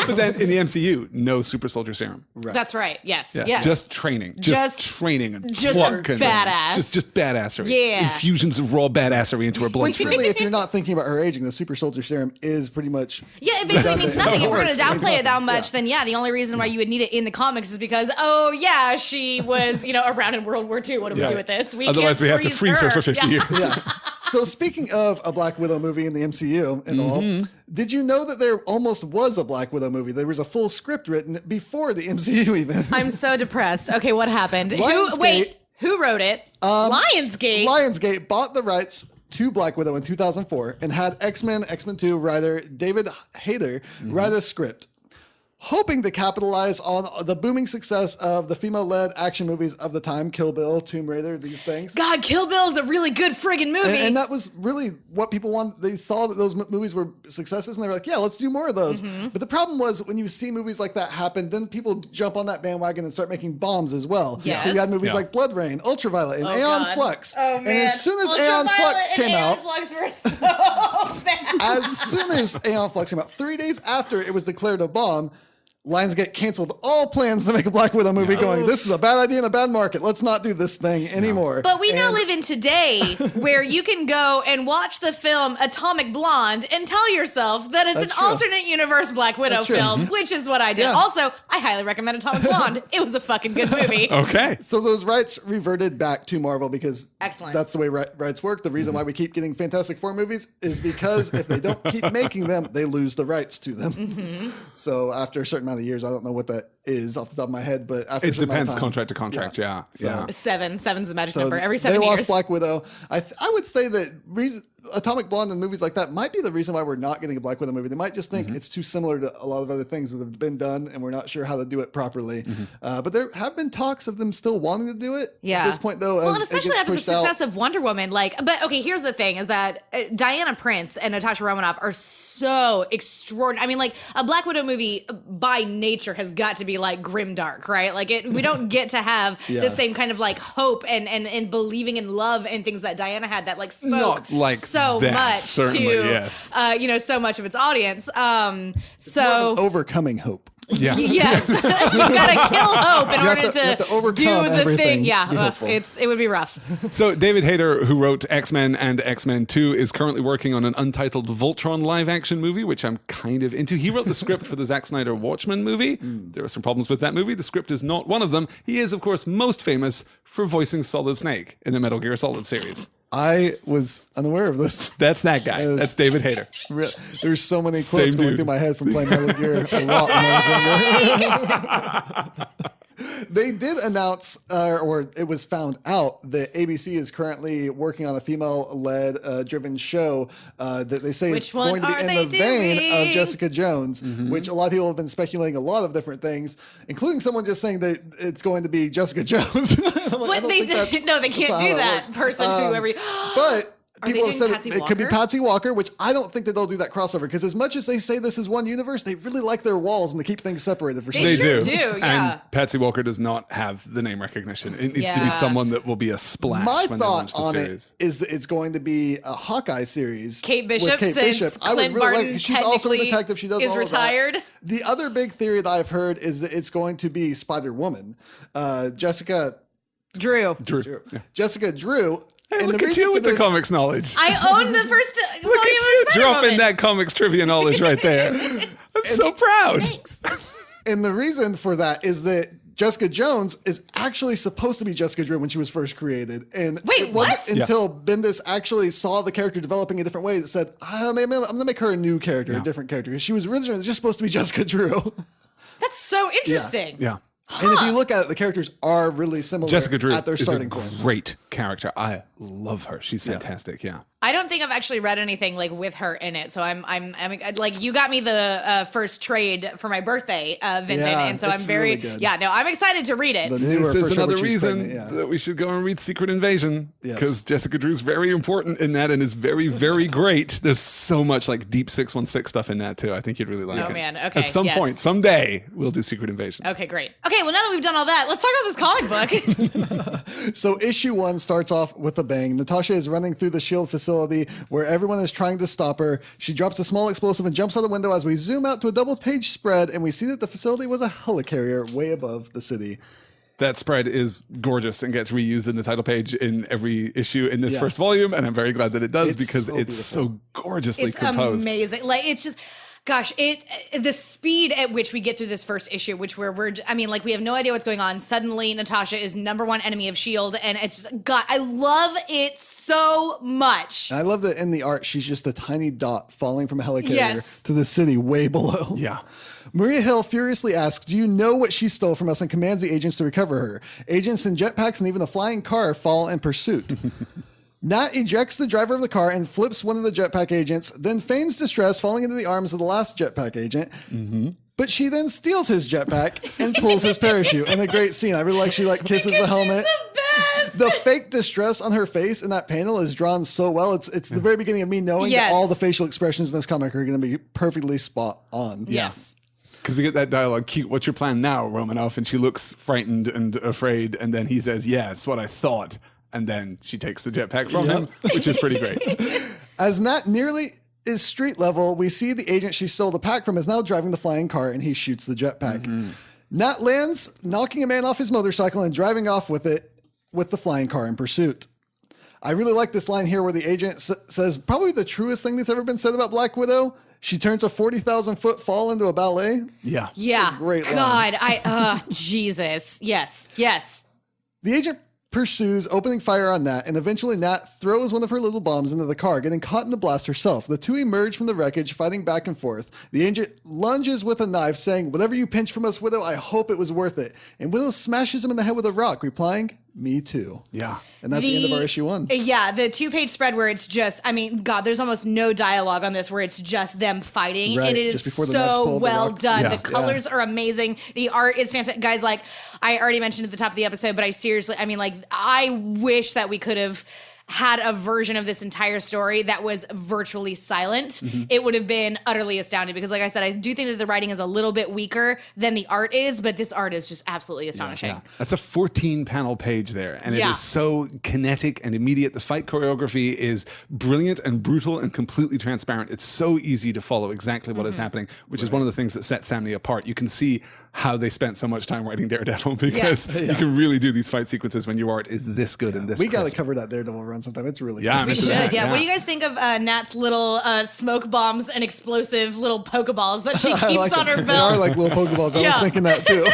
But then in the MCU, no super soldier serum. Right. That's right. Yes. Yeah. Yes. Just training. Just training. And just a badass. Just badassery. Yeah. Infusions of raw badassery into her bloodstream. Which really, if you're not thinking about her aging, the super soldier serum is pretty much... Yeah, it basically means nothing. If we're going to downplay it that much, then the only reason why you would need it in the comics is because, she was, around in World War II. What do we do with this? Otherwise, we have to freeze her for 50 years. Yeah. So speaking of a Black Widow movie in the MCU and all, did you know that there almost was a Black Widow movie? There was a full script written before the MCU even. I'm so depressed. Okay, what happened? Who wrote it? Lionsgate. Lionsgate bought the rights to Black Widow in 2004 and had X-Men 2 writer David Hayter write a script, hoping to capitalize on the booming success of the female-led action movies of the time, Kill Bill, Tomb Raider, these things. God, Kill Bill is a really good friggin' movie. And that was really what people wanted. They saw that those movies were successes, and they were like, yeah, let's do more of those. But the problem was, when you see movies like that happen, then people jump on that bandwagon and start making bombs as well. Yes. So you had movies like Blood Rain, Ultraviolet, and Aeon Flux. Oh, man. And as soon as Aeon Flux came out... Flux were so bad. As soon as Aeon Flux came out, 3 days after it was declared a bomb, Lionsgate canceled all plans to make a Black Widow movie going, this is a bad idea in a bad market. Let's not do this thing anymore. But we now live in today where you can go and watch the film Atomic Blonde and tell yourself that it's alternate universe Black Widow film, which is what I did. Yeah. Also, I highly recommend Atomic Blonde. It was a fucking good movie. Okay. So those rights reverted back to Marvel because that's the way rights work. The reason why we keep getting Fantastic Four movies is because if they don't keep making them, they lose the rights to them. So after a certain amount of years, I don't know what that is off the top of my head, but after it depends time, contract to contract. So, Seven's the magic number. Every 7 years. They lost Black Widow. I would say that Atomic Blonde and movies like that might be the reason why we're not getting a Black Widow movie. They might just think it's too similar to a lot of other things that have been done, and we're not sure how to do it properly. But there have been talks of them still wanting to do it. At this point, though, and especially after the success of Wonder Woman. But okay, here's the thing: is that Diana Prince and Natasha Romanoff are so extraordinary. I mean, a Black Widow movie by nature has got to be grimdark, right? We don't get to have the same kind of hope and believing in love and things that Diana had that spoke so much to so much of its audience. So overcoming hope. Yeah. Yes. You gotta kill hope in order to do the everything. thing. Yeah. It would be rough. So David Hayter, who wrote X-Men and X-Men 2, is currently working on an untitled Voltron live action movie, which I'm kind of into. He wrote the script for the Zack Snyder Watchmen movie. There are some problems with that movie. The script is not one of them. He is, of course, most famous for voicing Solid Snake in the Metal Gear Solid series. I was unaware of this. That's that guy. That's David Hayter. There's so many Same quotes going dude. through my head from playing Metal Gear a lot when I was younger. They did announce, or it was found out, that ABC is currently working on a female-led driven show that they say is going to be in the vein of Jessica Jones, which a lot of people have been speculating a lot of different things, including someone just saying that it's going to be Jessica Jones. What they did? No, they can't do that. Person, whoever. But people have doing said Patsy it could be Walker? Patsy Walker, which I don't think that they'll do that crossover, because as much as they say this is one universe, they really like their walls and they keep things separated for some They reason. sure do, yeah. And Patsy Walker does not have the name recognition. It needs to be Yeah. someone that will be a splash My when they launch thought the on series. it is that it's going to be a Hawkeye series. Kate with Bishop, Kate since Bishop. I would Clint really like Barton it. She's also a technically detective. She does is all retired. Of that. The other big theory that I've heard is that it's going to be Spider-Woman. Jessica Drew. Jessica Drew. Hey, And look the at reason you for with the this- comics knowledge. I own the first Look volume at you of dropping Spider-Woman. that comics trivia knowledge right there. I'm so proud. Thanks. And the reason for that is that Jessica Jones is actually supposed to be Jessica Drew when she was first created. And Wait, it wasn't what? until Bendis actually saw the character developing a different way that said, I'm going to make her a new character, a different character. She was originally just supposed to be Jessica Drew. That's so interesting. Yeah. And if you look at it, the characters are really similar Jessica Drew at their is a starting points. great character. I love her. She's fantastic. Yeah. I don't think I've actually read anything like with her in it, so I'm like, you got me the first trade for my birthday, Vinton, Yeah, and so it's I'm very really good. I'm excited to read it. The newer This is for sure, another when she's reason pregnant, that we should go and read Secret Invasion, Yes. because Jessica Drew's very important in that and is very, very great. There's so much like deep 616 stuff in that too. I think you'd really like it. Oh, man. Okay, At some yes. point, someday, we'll do Secret Invasion. Okay, great. Okay, well now that we've done all that, let's talk about this comic book. So issue 1 starts off with a bang. Natasha is running through the S.H.I.E.L.D. facility where everyone is trying to stop her. She drops a small explosive and jumps out the window as we zoom out to a double-page spread, and we see that the facility was a helicarrier way above the city. That spread is gorgeous and gets reused in the title page in every issue in this Yeah. first volume, and I'm very glad that it does It's because so it's so gorgeously It's composed. amazing. Like, it's just, gosh, the speed at which we get through this first issue, which we have no idea what's going on. Suddenly, Natasha is #1 enemy of S.H.I.E.L.D., and it's just, God, I love it so much. I love that in the art, she's just a tiny dot falling from a helicarrier Yes. to the city way below. Yeah. Maria Hill furiously asks, do you know what she stole from us, and commands the agents to recover her. Agents in jetpacks and even a flying car fall in pursuit. Nat ejects the driver of the car and flips one of the jetpack agents, then feigns distress, falling into the arms of the last jetpack agent. But she then steals his jetpack and pulls his parachute. And a great scene. I really like she kisses the helmet. She's the best. The fake distress on her face in that panel is drawn so well. It's the very beginning of me knowing Yes. that all the facial expressions in this comic are going to be perfectly spot on. Yes. Because we get that dialogue, cute, what's your plan now, Romanoff? And she looks frightened and afraid, and then he says, yeah, it's what I thought. And then she takes the jetpack from him, which is pretty great. As Nat nearly is street level, we see the agent she stole the pack from is now driving the flying car, and he shoots the jetpack. Nat lands, knocking a man off his motorcycle and driving off with it with the flying car in pursuit. I really like this line here where the agent says probably the truest thing that's ever been said about Black Widow. She turns a 40,000-foot fall into a ballet. Yeah. Yeah. great line. God, Jesus. Yes. Yes. The agent pursues, opening fire on Nat, and eventually Nat throws one of her little bombs into the car, getting caught in the blast herself. The two emerge from the wreckage, fighting back and forth. The agent lunges with a knife, saying, whatever you pinched from us, Widow, I hope it was worth it. And Widow smashes him in the head with a rock, replying, me too. Yeah. And that's the end of our issue 1. Yeah, the 2-page spread where it's just, God, there's almost no dialogue on this where it's just them fighting. Right, And it just is before the knife's so pulled, the well rock- done. Yeah. The colors are amazing. The art is fantastic. Guys, like, I already mentioned at the top of the episode, but I wish that we could have had a version of this entire story that was virtually silent. It would have been utterly astounding because, like I said, I do think that the writing is a little bit weaker than the art is, but this art is just absolutely astonishing. That's a 14-panel page there, and it Yeah. is so kinetic and immediate. The fight choreography is brilliant and brutal and completely transparent. It's so easy to follow exactly what is happening, which is one of the things that sets Samney apart. You can see how they spent so much time writing Daredevil, because you can really do these fight sequences when your art is this good and this We got to crisp. cover that Daredevil run sometime. It's really Yeah, good. We into should, that, yeah. What do you guys think of Nat's little smoke bombs and explosive little Pokeballs that she keeps like on her They are belt? like little Pokeballs. I was thinking that too.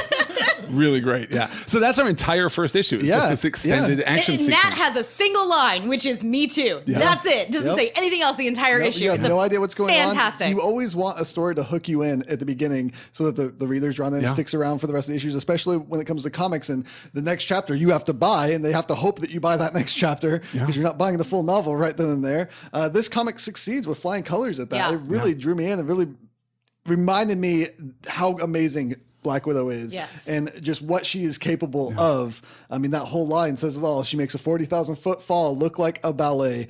Really great, yeah. So that's our entire first issue. It's just this extended action And sequence. Nat has a single line, which is "Me too." That's it. Doesn't say anything else the entire issue. You have It's no idea what's going fantastic. on. You always want a story to hook you in at the beginning so that the reader's drawn in and sticks around for the rest of the issues, especially when it comes to comics. And the next chapter you have to buy, and they have to hope that you buy that next chapter because you're not buying the full novel right then and there. This comic succeeds with flying colors at that. Yeah. It really drew me in. It really reminded me how amazing Black Widow is, and just what she is capable of. I mean, that whole line says it all. She makes a 40,000 foot fall look like a ballet.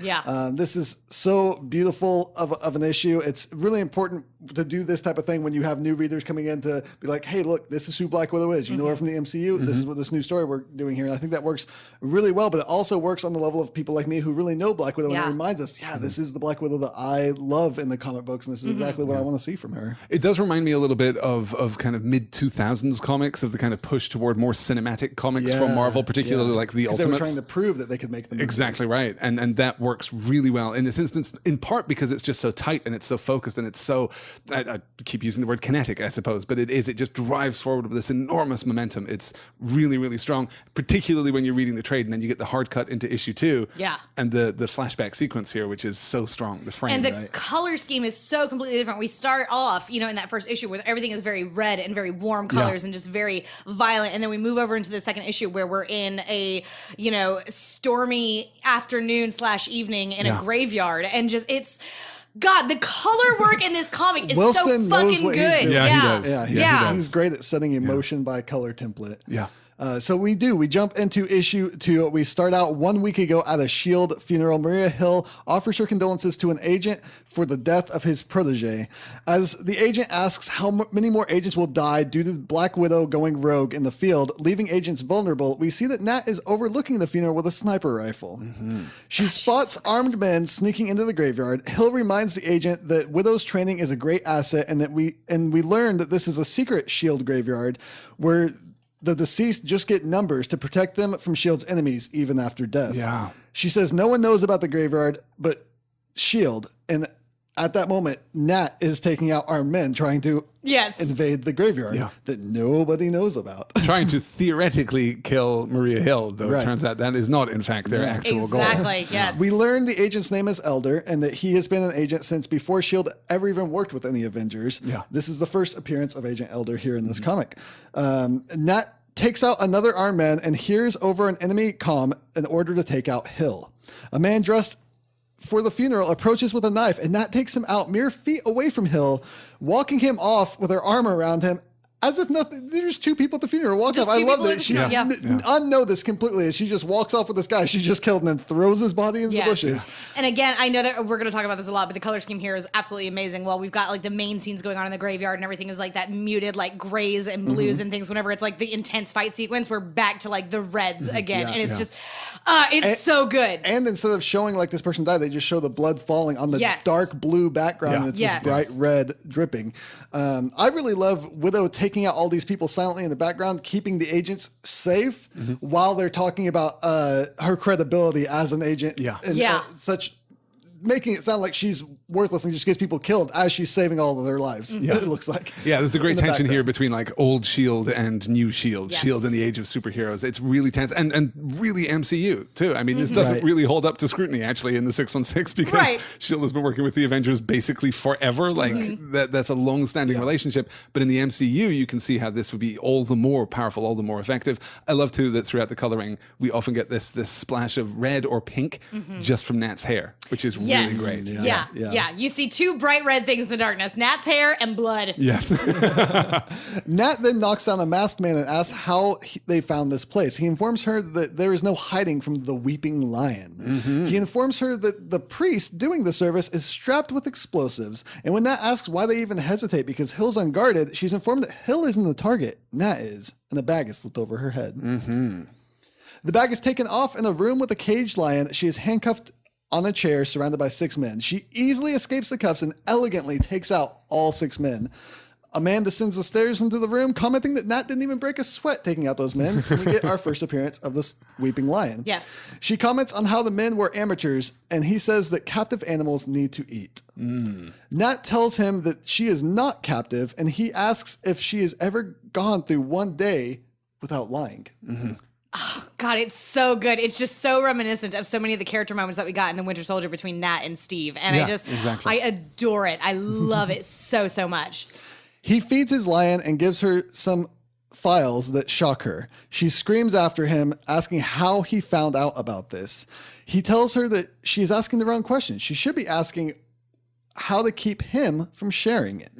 This is so beautiful of an issue. It's really important to do this type of thing when you have new readers coming in to be like, hey, look, this is who Black Widow is. You know her from the MCU. This is what this new story we're doing here. And I think that works really well, but it also works on the level of people like me who really know Black Widow, and it reminds us, this is the Black Widow that I love in the comic books, and this is exactly what I want to see from her. It does remind me a little bit of kind of mid-2000s comics, of the kind of push toward more cinematic comics from Marvel, particularly like the Ultimates. They were trying to prove that they could make them. Exactly right. And that works really well in this instance, in part because it's just so tight and it's so focused and it's so, I keep using the word kinetic, I suppose, but it just drives forward with this enormous momentum. It's really, really strong, particularly when you're reading the trade and then you get the hard cut into issue 2. And the flashback sequence here, which is so strong. The frame. And the color scheme is so completely different. We start off, in that first issue where everything is very red and very warm colors and just very violent. And then we move over into the second issue where we're in a, stormy afternoon / evening in a graveyard. And just, God, the color work in this comic is Wilson so fucking knows what good. he's doing. Yeah, he does. He does. He's great at setting emotion by color template. So we jump into issue 2. We start out 1 week ago at a S.H.I.E.L.D. funeral. Maria Hill offers her condolences to an agent for the death of his protege. As the agent asks how many more agents will die due to Black Widow going rogue in the field, leaving agents vulnerable, we see that Nat is overlooking the funeral with a sniper rifle. She spots armed men sneaking into the graveyard. Hill reminds the agent that Widow's training is a great asset, and that we learned that this is a secret S.H.I.E.L.D. graveyard where the deceased just get numbers to protect them from S.H.I.E.L.D.'s enemies even after death. She says no one knows about the graveyard but S.H.I.E.L.D. And at that moment, Nat is taking out armed men trying to invade the graveyard that nobody knows about. Trying to theoretically kill Maria Hill, though it turns out that is not, in fact, their actual goal. Exactly, yes. We learned the agent's name is Elder, and that he has been an agent since before S.H.I.E.L.D. ever even worked with any Avengers. This is the first appearance of Agent Elder here in this comic. Nat takes out another armed man and hears over an enemy comm in order to take out Hill. A man dressed for the funeral approaches with a knife, and Nat takes him out mere feet away from Hill, walking him off with her arm around him as if nothing. There's 2 people at the funeral walking off. I love that. She unknow this completely. As she just walks off with this guy she just killed and then throws his body into the bushes. And again, I know that we're going to talk about this a lot, but the color scheme here is absolutely amazing. Well, we've got like the main scenes going on in the graveyard and everything is like that muted like grays and blues and things. Whenever it's like the intense fight sequence, we're back to like the reds again. And it's just, it's so good. And instead of showing like this person died, they just show the blood falling on the dark blue background. And it's this bright red dripping. I really love Widow taking out all these people silently in the background, keeping the agents safe while they're talking about her credibility as an agent. Making it sound like she's worthless and just gets people killed as she's saving all of their lives. It looks like. There's a great tension here between like old S.H.I.E.L.D. and new S.H.I.E.L.D. S.H.I.E.L.D. in the age of superheroes. It's really tense and really MCU too. I mean, this doesn't really hold up to scrutiny actually in the 616 because S.H.I.E.L.D. has been working with the Avengers basically forever. Like that's a long-standing relationship. But in the MCU, you can see how this would be all the more powerful, all the more effective. I love too that throughout the coloring, we often get this splash of red or pink just from Nat's hair, which is really great. You see 2 bright red things in the darkness: Nat's hair and blood. Yes. Nat then knocks down a masked man and asks how they found this place. He informs her that there is no hiding from the weeping lion. He informs her that the priest doing the service is strapped with explosives. And when Nat asks why they even hesitate because Hill's unguarded, she's informed that Hill isn't the target, Nat is, and a bag is slipped over her head. The bag is taken off in a room with a caged lion. She is handcuffed on a chair surrounded by 6 men. She easily escapes the cuffs and elegantly takes out all 6 men. man descends the stairs into the room, commenting that Nat didn't even break a sweat taking out those men. And we get our first appearance of this weeping lion. Yes. She comments on how the men were amateurs, and he says that captive animals need to eat. Nat tells him that she is not captive, and he asks if she has ever gone through one day without lying. Oh, God, it's so good. It's just so reminiscent of so many of the character moments that we got in The Winter Soldier between Nat and Steve. And I adore it. I love it so, so much. He feeds his lion and gives her some files that shock her. She screams after him, asking how he found out about this. He tells her that she's asking the wrong question. She should be asking how to keep him from sharing it.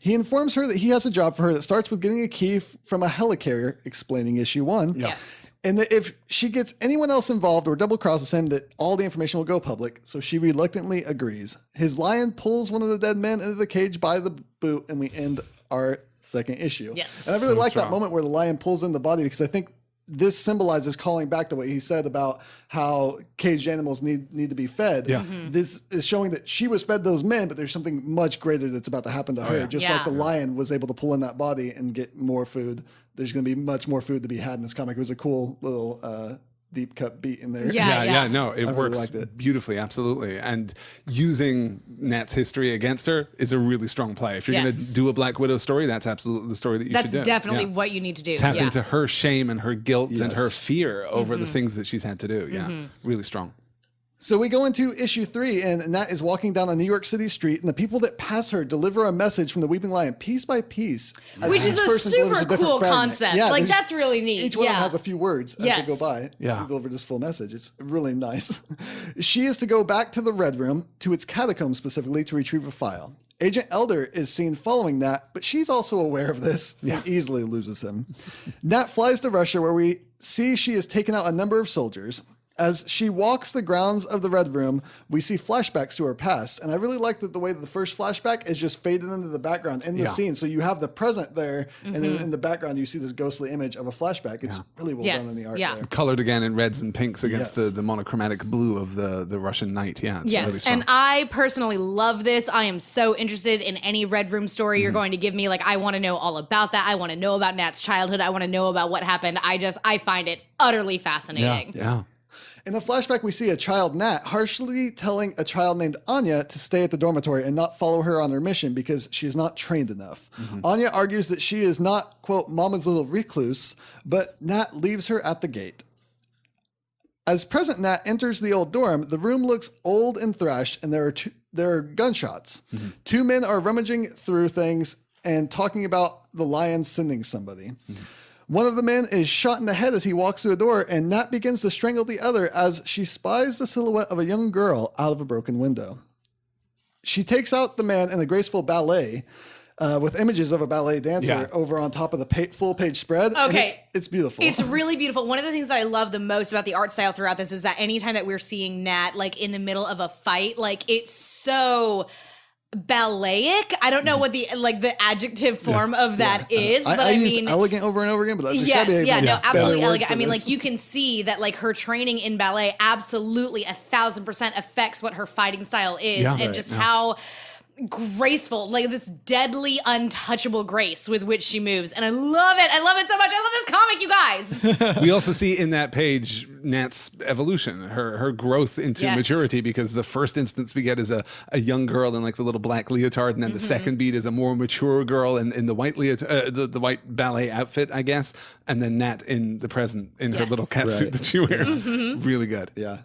He informs her that he has a job for her that starts with getting a key from a helicarrier, explaining issue 1. Yes. And that if she gets anyone else involved or double crosses him, that all the information will go public. So she reluctantly agrees. His lion pulls one of the dead men into the cage by the boot, and we end our second issue. Yes. And I really like that moment where the lion pulls in the body, because I think this symbolizes calling back to what he said about how caged animals need to be fed. Yeah. This is showing that she was fed those men, but there's something much greater that's about to happen to her. Just like the lion was able to pull in that body and get more food. There's going to be much more food to be had in this comic. It was a cool little deep cut beat in there. Yeah. No, it works beautifully, absolutely. And using Nat's history against her is a really strong play. If you're going to do a Black Widow story, that's absolutely the story that you should do. That's definitely what you need to do. Tap into her shame and her guilt and her fear over the things that she's had to do. Yeah, really strong. So we go into issue 3, and Nat is walking down a New York City street, and the people that pass her deliver a message from the Weeping Lion piece by piece. Which is a super cool concept. Yeah, like, that's really neat. Each one of them has a few words as they go by. Yeah. To deliver this full message. It's really nice. She is to go back to the Red Room, to its catacombs specifically, to retrieve a file. Agent Elder is seen following Nat, but she's also aware of this and easily loses him. Nat flies to Russia, where we see she has taken out a number of soldiers. As she walks the grounds of the Red Room, we see flashbacks to her past. And I really like the way that the first flashback is just faded into the background in the scene. So you have the present there, and then in the background, you see this ghostly image of a flashback. It's really well done in the art there. Colored again in reds and pinks against the monochromatic blue of the Russian night. Yeah, it's really strong. And I personally love this. I am so interested in any Red Room story you're going to give me. Like, I want to know all about that. I want to know about Nat's childhood. I want to know about what happened. I find it utterly fascinating. Yeah. In the flashback, we see a child, Nat, harshly telling a child named Anya to stay at the dormitory and not follow her on her mission because she is not trained enough. Anya argues that she is not, quote, mama's little recluse, but Nat leaves her at the gate. As present Nat enters the old dorm, the room looks old and thrashed, and there are gunshots. 2 men are rummaging through things and talking about the lion sending somebody. One of the men is shot in the head as he walks through a door, and Nat begins to strangle the other as she spies the silhouette of a young girl out of a broken window. She takes out the man in a graceful ballet with images of a ballet dancer over on top of the full-page spread. Okay. It's beautiful. It's really beautiful. One of the things that I love the most about the art style throughout this is that anytime that we're seeing Nat, like, in the middle of a fight, like, it's so balletic. I don't know what the adjective form of that is, but I use mean elegant over and over again, but absolutely elegant. I mean, like, you can see that, like, her training in ballet absolutely 1,000% affects what her fighting style is, how graceful, like, this deadly untouchable grace with which she moves, and I love it. I love it so much. I love this comic, you guys. We also see in that page Nat's evolution, her growth into maturity, because the first instance we get is a young girl in, like, the little black leotard, and then the second beat is a more mature girl in the white the white ballet outfit, I guess, and then Nat in the present in her little catsuit that she wears. Really good. Yeah.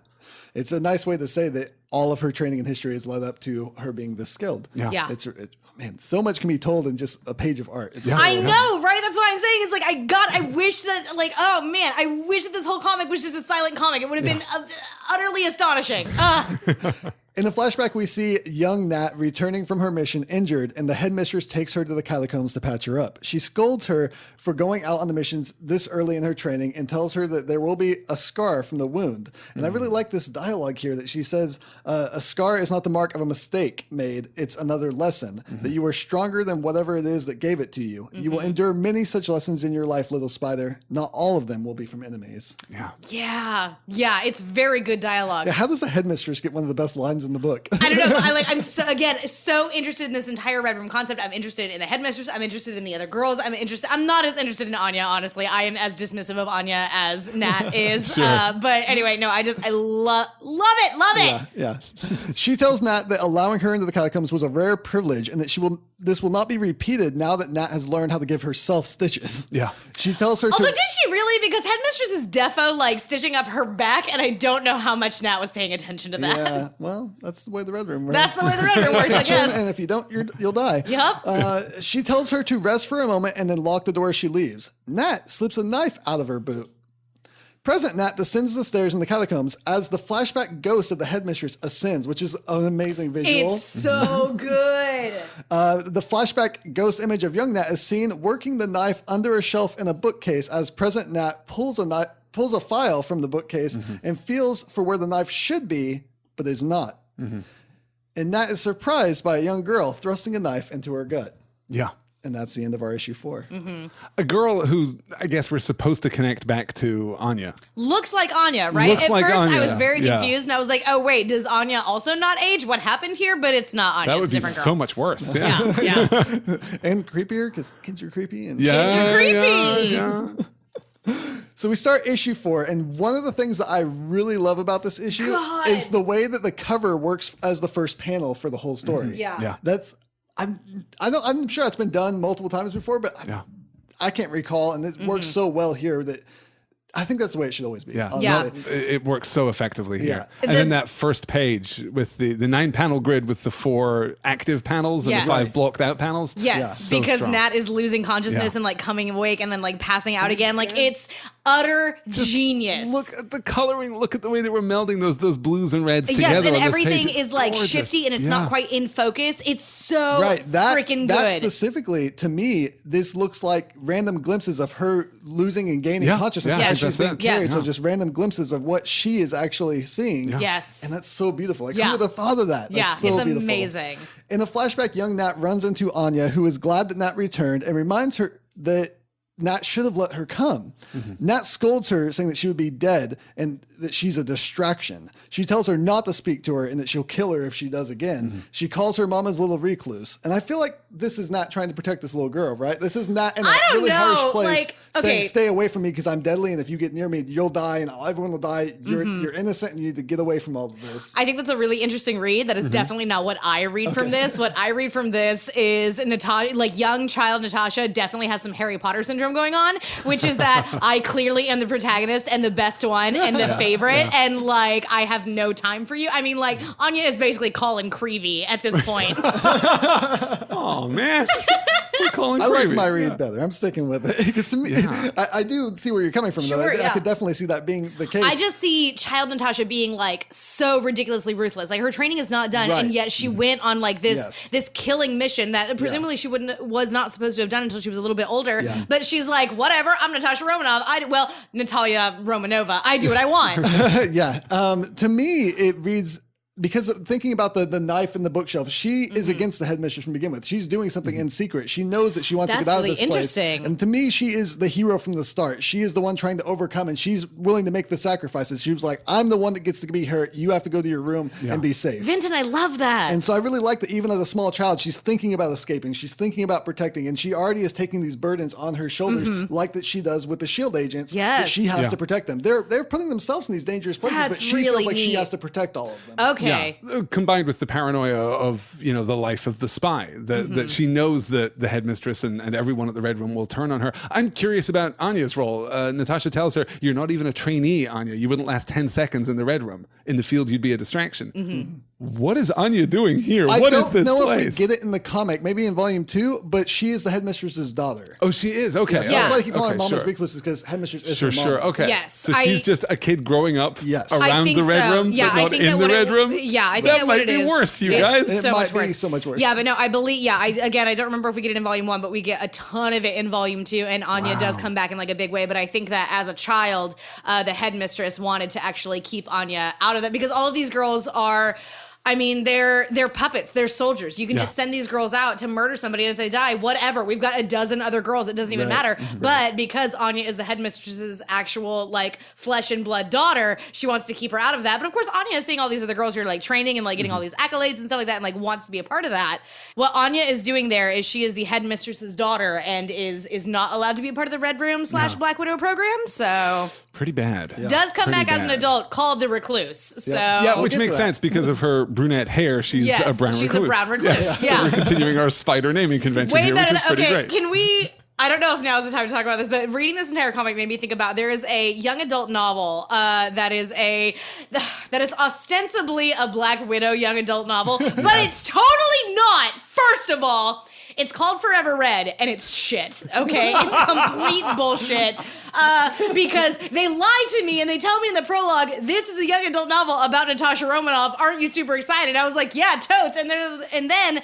It's a nice way to say that all of her training and history has led up to her being this skilled. Yeah. Man, so much can be told in just a page of art. I know, right? That's why I'm saying it's like, I wish that, like, oh man, I wish that this whole comic was just a silent comic. It would have been utterly astonishing. In the flashback, we see young Nat returning from her mission injured, and the headmistress takes her to the catacombs to patch her up. She scolds her for going out on the missions this early in her training and tells her that there will be a scar from the wound. And I really like this dialogue here that she says, a scar is not the mark of a mistake made. It's another lesson, that you are stronger than whatever it is that gave it to you. You will endure many such lessons in your life, little spider. Not all of them will be from enemies. Yeah, it's very good dialogue. Yeah, how does a headmistress get one of the best lines happens in the book. I don't know. I'm so interested in this entire Red Room concept. I'm interested in the headmistress. I'm interested in the other girls. I'm not as interested in Anya, honestly. I am as dismissive of Anya as Nat is. Sure. But anyway, no, I love it. Yeah. She tells Nat that allowing her into the catacombs was a rare privilege and that this will not be repeated now that Nat has learned how to give herself stitches. Yeah. She tells her Although, did she really? Because headmistress is defo like stitching up her back, and I don't know how much Nat was paying attention to that. Yeah, well, that's the way the Red Room works. That's the way the Red Room works, I guess. And if you don't, you'll die. Yep. She tells her to rest for a moment and then lock the door as she leaves. Nat slips a knife out of her boot. Present Nat descends the stairs in the catacombs as the flashback ghost of the headmistress ascends, which is an amazing visual. It's so good. The flashback ghost image of young Nat is seen working the knife under a shelf in a bookcase as present Nat pulls a file from the bookcase and feels for where the knife should be, but is not. And Nat is surprised by a young girl thrusting a knife into her gut. Yeah. And that's the end of our issue 4. A girl who I guess we're supposed to connect back to Anya. Looks like Anya, right? Looks At like first, Anya. I was very Yeah. confused, and I was like, "Oh wait, does Anya also not age? What happened here?" But it's not Anya. That would it's a be different girl. so much worse. Yeah. Yeah, yeah. And creepier because kids are creepy. And Yeah. creepy. Yeah. So we start issue 4, and one of the things that I really love about this issue God. is the way that the cover works as the first panel for the whole story. Yeah. I'm sure it's been done multiple times before, but I can't recall, and it works so well here that I think that's the way it should always be. Yeah. honestly. It works so effectively here. Yeah. And then that first page with the 9-panel grid with the 4 active panels and Yes. the 5 blocked out panels. Yes, So because strong. Nat is losing consciousness Yeah. and like coming awake and then like passing out again. Like it's utter genius. Look at the coloring. Look at the way that we're melding those blues and reds together. Yes, and on this everything page. It's is like gorgeous. shifty and it's not quite in focus. It's so freaking That good. specifically, to me, this looks like random glimpses of her losing and gaining Yeah, consciousness yeah, as she's that's being it. carried. Yes. So just random glimpses of what she is actually seeing. Yes. And that's so beautiful. Like, Yeah. who would have thought of that? Yeah, That's so it's beautiful. amazing. In a flashback, young Nat runs into Anya, who is glad that Nat returned, and reminds her that Nat should have let her come. Nat scolds her, saying that she would be dead and that she's a distraction. She tells her not to speak to her and that she'll kill her if she does again. She calls her mama's little recluse. And I feel like this is Nat trying to protect this little girl, right? This is Nat in a I don't really know, harsh place like, saying, okay. stay away from me because I'm deadly, and if you get near me, you'll die and everyone will die. You're innocent and you need to get away from all of this. I think that's a really interesting read. That is definitely not what I read from this. What I read from this is Natasha, like young child Natasha, definitely has some Harry Potter syndrome going on, which is that I clearly am the protagonist and the best one and the favorite, and like I have no time for you. I mean, like Anya is basically Colin Creevy at this point. Oh man. We're calling I like Creevy. my read better. I'm sticking with it because to me, I do see where you're coming from. Though. Sure, I yeah. could definitely see that being the case. I just see child Natasha being like so ridiculously ruthless. Like her training is not done, Right. and yet she went on like this Yes. this killing mission that presumably she was not supposed to have done until she was a little bit older. Yeah. But she's like, whatever. I'm Natasha Romanov. Natalia Romanova. I do what I want. yeah. To me, it reads because of thinking about the knife in the bookshelf. She is against the headmistress from begin with. She's doing something in secret. She knows that she wants to That's get out of really this place. interesting. And to me, she is the hero from the start. She is the one trying to overcome, and she's willing to make the sacrifices. She was like, "I'm the one that gets to be hurt. You have to go to your room and be safe." Vinton, I love that. And so I really like that even as a small child, she's thinking about escaping. She's thinking about protecting. And she already is taking these burdens on her shoulders like that she does with the S.H.I.E.L.D. agents. That Yes. she has to protect them. They're putting themselves in these dangerous places, but That's she really feels like she neat. has to protect all of them. Okay. Combined with the paranoia of the life of the spy, that she knows that the headmistress and everyone at the Red Room will turn on her. I'm curious about Anya's role. Natasha tells her, "You're not even a trainee, Anya. You wouldn't last 10 seconds in the Red Room. In the field, you'd be a distraction." What is Anya doing here? I What is don't this know place? if we get it in the comic, maybe in volume 2, but she is the headmistress's daughter. Oh, she is? Okay. So Yeah. that's why I keep calling her Okay, Mama's sure. recluse, is because headmistress is Sure, her mom. sure. Okay. Yes, So she's just a kid growing up Yes. I around think the Red so. Room, Yeah, but I not think in that the what Red it- Room? yeah, I think that that what might it be is- worse, you it's guys. It so might much be worse. so much worse. Yeah, but no, I believe. Yeah, I don't remember if we get it in volume 1, but we get a ton of it in volume 2, and Anya does come back in like a big way. But I think that as a child, the headmistress wanted to actually keep Anya out of that because all of these girls are. I mean, they're puppets. They're soldiers. You can just send these girls out to murder somebody, and if they die, whatever. We've got a dozen other girls. It doesn't even matter. But because Anya is the headmistress's actual like flesh and blood daughter, she wants to keep her out of that. But of course, Anya is seeing all these other girls who are like training and like getting all these accolades and stuff like that, and like wants to be a part of that. What Anya is doing there is she is the headmistress's daughter and is not allowed to be a part of the Red Room / Black Widow program. So pretty bad. does come back as an adult called the Recluse. So Yeah, which makes sense because of her brunette hair. She's a brown recluse. She's a brown recluse. So we're continuing our spider naming convention here, which is pretty great. Can we? I don't know if now is the time to talk about this, but reading this entire comic made me think about there is a young adult novel that is ostensibly a Black Widow young adult novel, but it's totally not. First of all, it's called Forever Red, and it's shit, okay? It's complete bullshit, because they lie to me, and they tell me in the prologue, this is a young adult novel about Natasha Romanoff. Aren't you super excited? I was like, yeah, totes. And then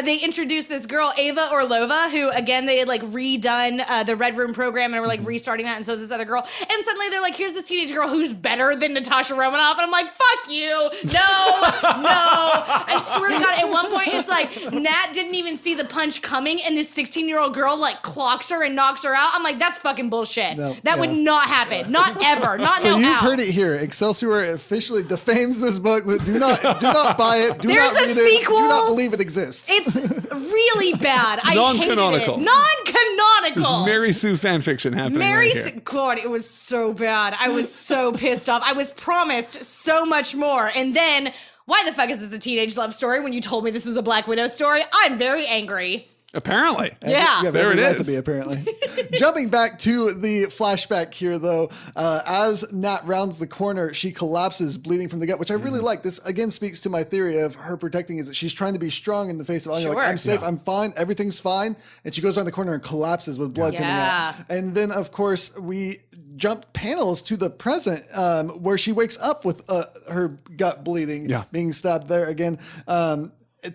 they introduced this girl, Ava Orlova, who, again, they had, like, redone the Red Room program, and were, like, restarting that, and so is this other girl. And suddenly they're like, here's this teenage girl who's better than Natasha Romanoff, and I'm like, fuck you. No. I swear to God, at one point, it's like, Nat didn't even see the punch coming, and this 16-year-old girl like clocks her and knocks her out. I'm like, that's fucking bullshit. That would not happen. Not ever. Not so now. You've heard it here. Excelsior officially defames this book. Do not buy it. Do not read it. Do not believe it exists. It's really bad. I Non-canonical. hated it. Non-canonical. Mary Sue fan fiction happening. God, it was so bad. I was so pissed off. I was promised so much more, and then why the fuck is this a teenage love story when you told me this was a Black Widow story? I'm very angry. Apparently. Yeah. You have there every it right is. to be, apparently. Jumping back to the flashback here, though, as Nat rounds the corner, she collapses, bleeding from the gut, which I really like. This, again, speaks to my theory of her protecting is that she's trying to be strong in the face of Anya. Sure. Like, I'm safe, I'm fine, everything's fine. And she goes around the corner and collapses with blood coming out. And then, of course, we jump panels to the present, where she wakes up with her gut bleeding, being stabbed there again.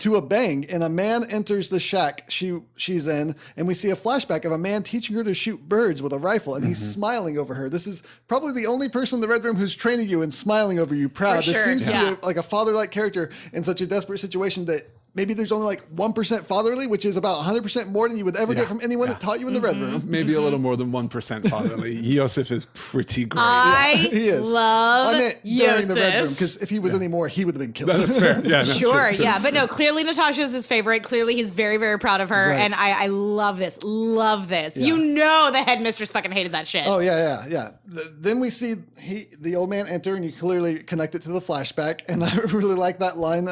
To a bang, and a man enters the shack she's in, and we see a flashback of a man teaching her to shoot birds with a rifle, and he's smiling over her. This is probably the only person in the Red Room who's training you and smiling over you proud. For This sure, seems to be like a father-like character in such a desperate situation that maybe there's only like 1% fatherly, which is about 100% more than you would ever get from anyone that taught you in the Red Room. Maybe a little more than 1% fatherly. Yosef is pretty great. He is. Love I meant Yosef. during the Red Room, because if he was any more, he would have been killed. That's fair. Yeah, no, Sure, true. yeah. But no, clearly Natasha's his favorite. Clearly he's very, very proud of her. Right. And I love this. Love this. Yeah. You know the headmistress fucking hated that shit. Oh, yeah. Then we see the old man enter, and you clearly connect it to the flashback. And I really like that line,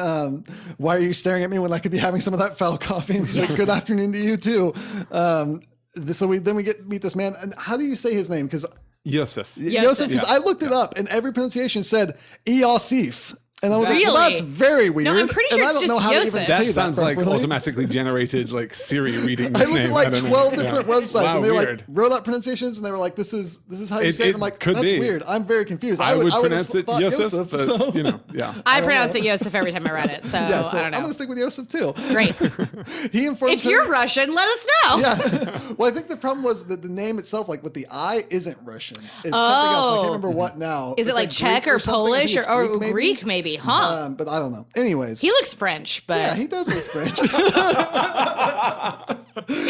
why are you staring at me when I could be having some of that foul coffee? And he's like, good afternoon to you, too. So we meet this man. And how do you say his name? Because Yosef. Yosef, because I looked it up, and every pronunciation said Yosef. And I was like, well, Really? that's very weird. No, I'm pretty sure and I it's don't know just how to even Yosef. say That sounds like properly. automatically generated like Siri reading I this looked name. at like I don't know. 12 different websites, Wow, and they weird. like wrote out pronunciations, and they were like, "This is how you It- say it." it I'm like, could "That's be. weird." I'm very confused. I would have pronounce it thought Yosef, but so. you know, yeah. I pronounced it Yosef every time I read it. So, Yeah, so I don't I'm know. going to stick with Yosef too. Great. He informs If you're her. Russian, let us know. Yeah. Well, I think the problem was that the name itself, like with the I, isn't Russian. It's something else. I can't remember what now. Is it It's like Czech Greek or something. I think Polish it's or Greek maybe? Huh. But I don't know. Anyways. He looks French, but Yeah, he does look French. it's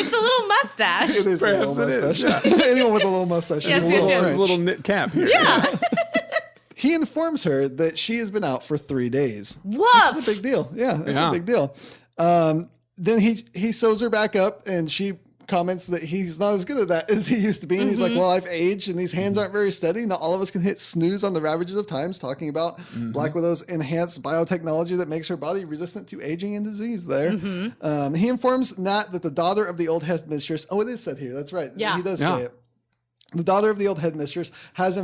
the little mustache. It is a Perhaps little it is, mustache. Anyone with a little mustache Yes, is a yes, little yes. French. Little knit cap here. Yeah. He informs her that she has been out for 3 days. Woof. That's a big deal. Yeah, that's Yeah. a big deal. Then he sews her back up, and she comments that he's not as good at that as he used to be. And he's like, well, I've aged, and these hands aren't very steady. Not all of us can hit snooze on the ravages of times, talking about Black Widow's enhanced biotechnology that makes her body resistant to aging and disease there. He informs Nat that the daughter of the old headmistress, it is said here, that's right. Yeah. He does Yeah. say it. The daughter of the old headmistress has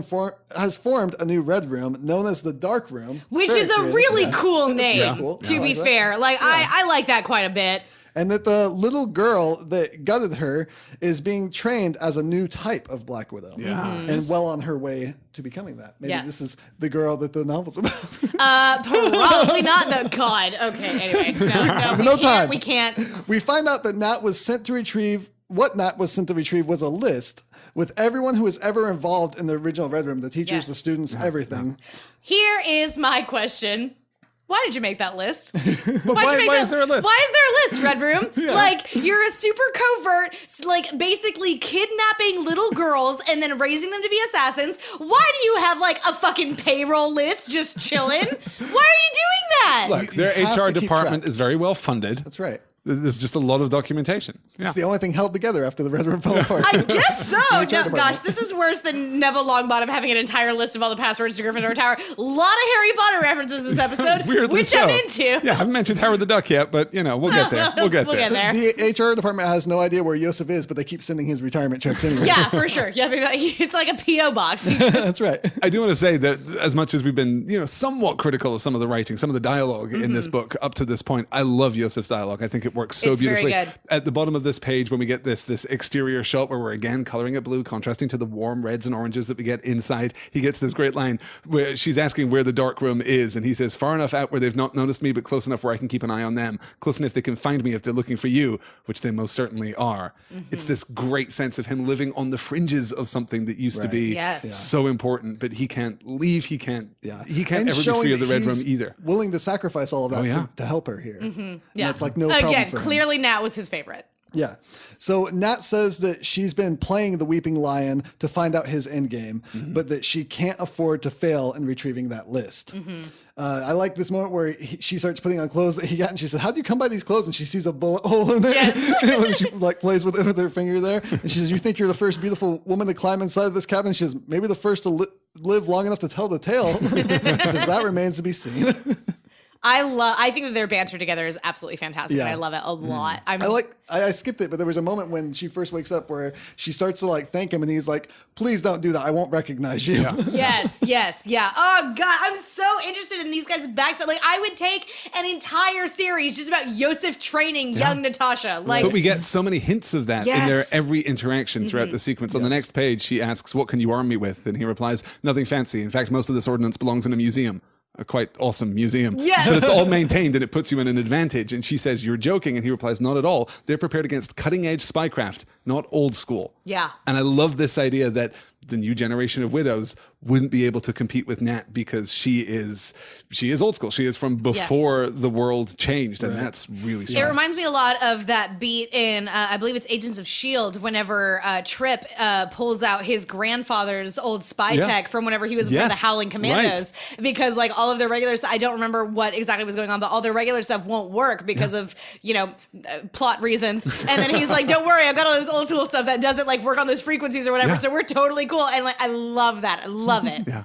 formed a new Red Room known as the Dark Room. Which Very is a creative. really Yeah. cool name, cool. to Yeah, I be like that. fair. Like, I like that quite a bit. And that the little girl that gutted her is being trained as a new type of Black Widow. Yeah. And well on her way to becoming that. Maybe Yes. this is the girl that the novel's about. Probably not the God. Okay, anyway. No, time. We can't. We find out that Nat was sent to retrieve was a list with everyone who was ever involved in the original Red Room, the teachers, Yes. the students, everything. Here is my question. Why did you make that list? But why is there a list? Why is there a list, Red Room? Like, you're a super covert, like, basically kidnapping little girls and then raising them to be assassins. Why do you have, like, a fucking payroll list just chilling? Why are you doing that? Look, their have HR to keep department track. is very well funded. That's right. There's just a lot of documentation. Yeah. It's the only thing held together after the Red Room fell apart. I guess so. No, department. gosh, this is worse than Neville Longbottom having an entire list of all the passwords to Gryffindor Tower. A lot of Harry Potter references this episode, Weirdly which so. I'm into. Yeah, I haven't mentioned Howard the Duck yet, but we'll get there. We'll get We'll there. get there. The HR department has no idea where Yosef is, but they keep sending his retirement checks anyway. Yeah, for sure. Yeah, it's like a P.O. box. That's right. I do want to say that as much as we've been, somewhat critical of some of the writing, some of the dialogue in this book up to this point, I love Yosef's dialogue. I think it works so It's very beautifully. good. At the bottom of this page, when we get this exterior shot where we're again coloring it blue, contrasting to the warm reds and oranges that we get inside, he gets this great line where she's asking where the dark room is, and he says, far enough out where they've not noticed me, but close enough where I can keep an eye on them, close enough they can find me if they're looking for you, which they most certainly are. It's this great sense of him living on the fringes of something that used to be Yes. so important, but he can't leave. He can't And ever be showing free of the that Red Room he's either. willing to sacrifice all of that yeah. to help her here. And Yeah. that's like no problem Again, for him. clearly Nat was his favorite. Yeah. So Nat says that she's been playing the Weeping Lion to find out his endgame, but that she can't afford to fail in retrieving that list. I like this moment where she starts putting on clothes that he got, and she says, "How do you come by these clothes?" And she sees a bullet hole in there. Yes. When she plays with her finger there, and she says, "You think you're the first beautiful woman to climb inside of this cabin?" She says, "Maybe the first to live long enough to tell the tale." He says, "That remains to be seen." I think that their banter together is absolutely fantastic. Yeah. And I love it a lot. I skipped it, but there was a moment when she first wakes up where she starts to thank him, and he's like, "Please don't do that. I won't recognize you." Yeah. Yes. Oh God, I'm so interested in these guys' backstory. Like, I would take an entire series just about Yosef training young Natasha. Like, But we get so many hints of that in their Yes. every interaction throughout the sequence. On the next page, she asks, "What can you arm me with?" And he replies, "Nothing fancy. In fact, most of this ordnance belongs in a museum. A quite awesome museum. Yes. But it's all maintained and it puts you in an advantage." And she says, "You're joking." And he replies, "Not at all. They're prepared against cutting edge spycraft, not old school." Yeah. And I love this idea that the new generation of widows wouldn't be able to compete with Nat because she is old school. She is from before the world changed. And that's really It strong. reminds me a lot of that beat in, I believe it's Agents of S.H.I.E.L.D. whenever Trip pulls out his grandfather's old spy tech from whenever he was one of the Yes, Howling Commandos. Because all of their regular stuff, I don't remember what exactly was going on, but all their regular stuff won't work because of, plot reasons. And then he's like, "Don't worry, I've got all this old tool stuff that doesn't work on those frequencies or whatever. Yeah. So we're totally cool." And I love that. I love it. Yeah.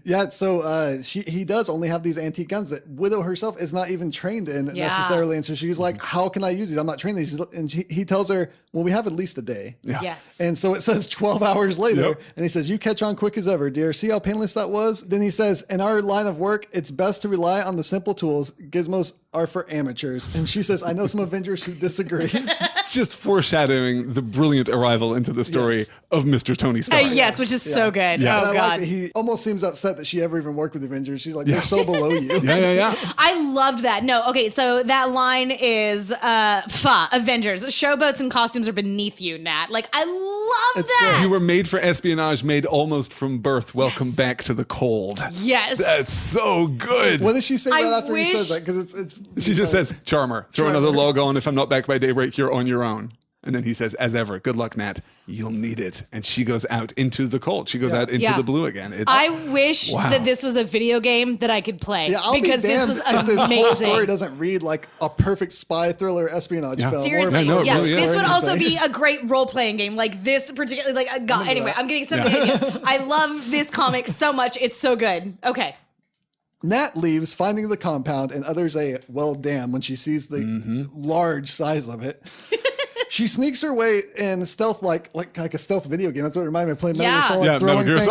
Yeah, so he does only have these antique guns that Widow herself is not even trained in Yeah. necessarily. And so she's like, "How can I use these? I'm not trained in these." And he tells her, "Well, we have at least a day." Yeah. Yes. And so it says 12 hours later, Yep. and he says, "You catch on quick as ever, dear. See how painless that was?" Then he says, "In our line of work, it's best to rely on the simple tools. Gizmos are for amateurs." And she says, "I know some Avengers who disagree." Just foreshadowing the brilliant arrival into the story Yes. of Mr. Tony Stark. Yes, which is so good. Yeah. And Oh I God. like that he almost seems upset that she ever even worked with Avengers. She's like, "They're so below you." Yeah. I loved that. No, okay, so that line is Avengers. Showboats and costumes are beneath you, Nat. I love It's that. great. You were made for espionage, made almost from birth. Welcome Yes. back to the cold. Yes. That's so good. What does she say right I after he says wish- that? Because it's She just says, "Charmer, throw another log on. If I'm not back by daybreak, you're on your own." And then he says, "As ever, good luck, Nat. You'll need it." And she goes out into the cold. She goes out into Yeah. the blue again. It's, I wish Wow. that this was a video game that I could play Yeah, I'll because be this damned was if this whole amazing. story doesn't read like a perfect spy thriller espionage film. or Seriously, Yeah, no, it really is. this would also anything. be a great role-playing game. This particularly, God. Anyway, that. I'm getting so many ideas. I love this comic so much. It's so good. Okay. Nat leaves, finding the compound, and others say, "Well, damn," when she sees the large size of it. She sneaks her way in stealth, like a stealth video game. That's what it reminded me of playing Metal Yeah. Gear Solid, Yeah, Metal throwing Gear things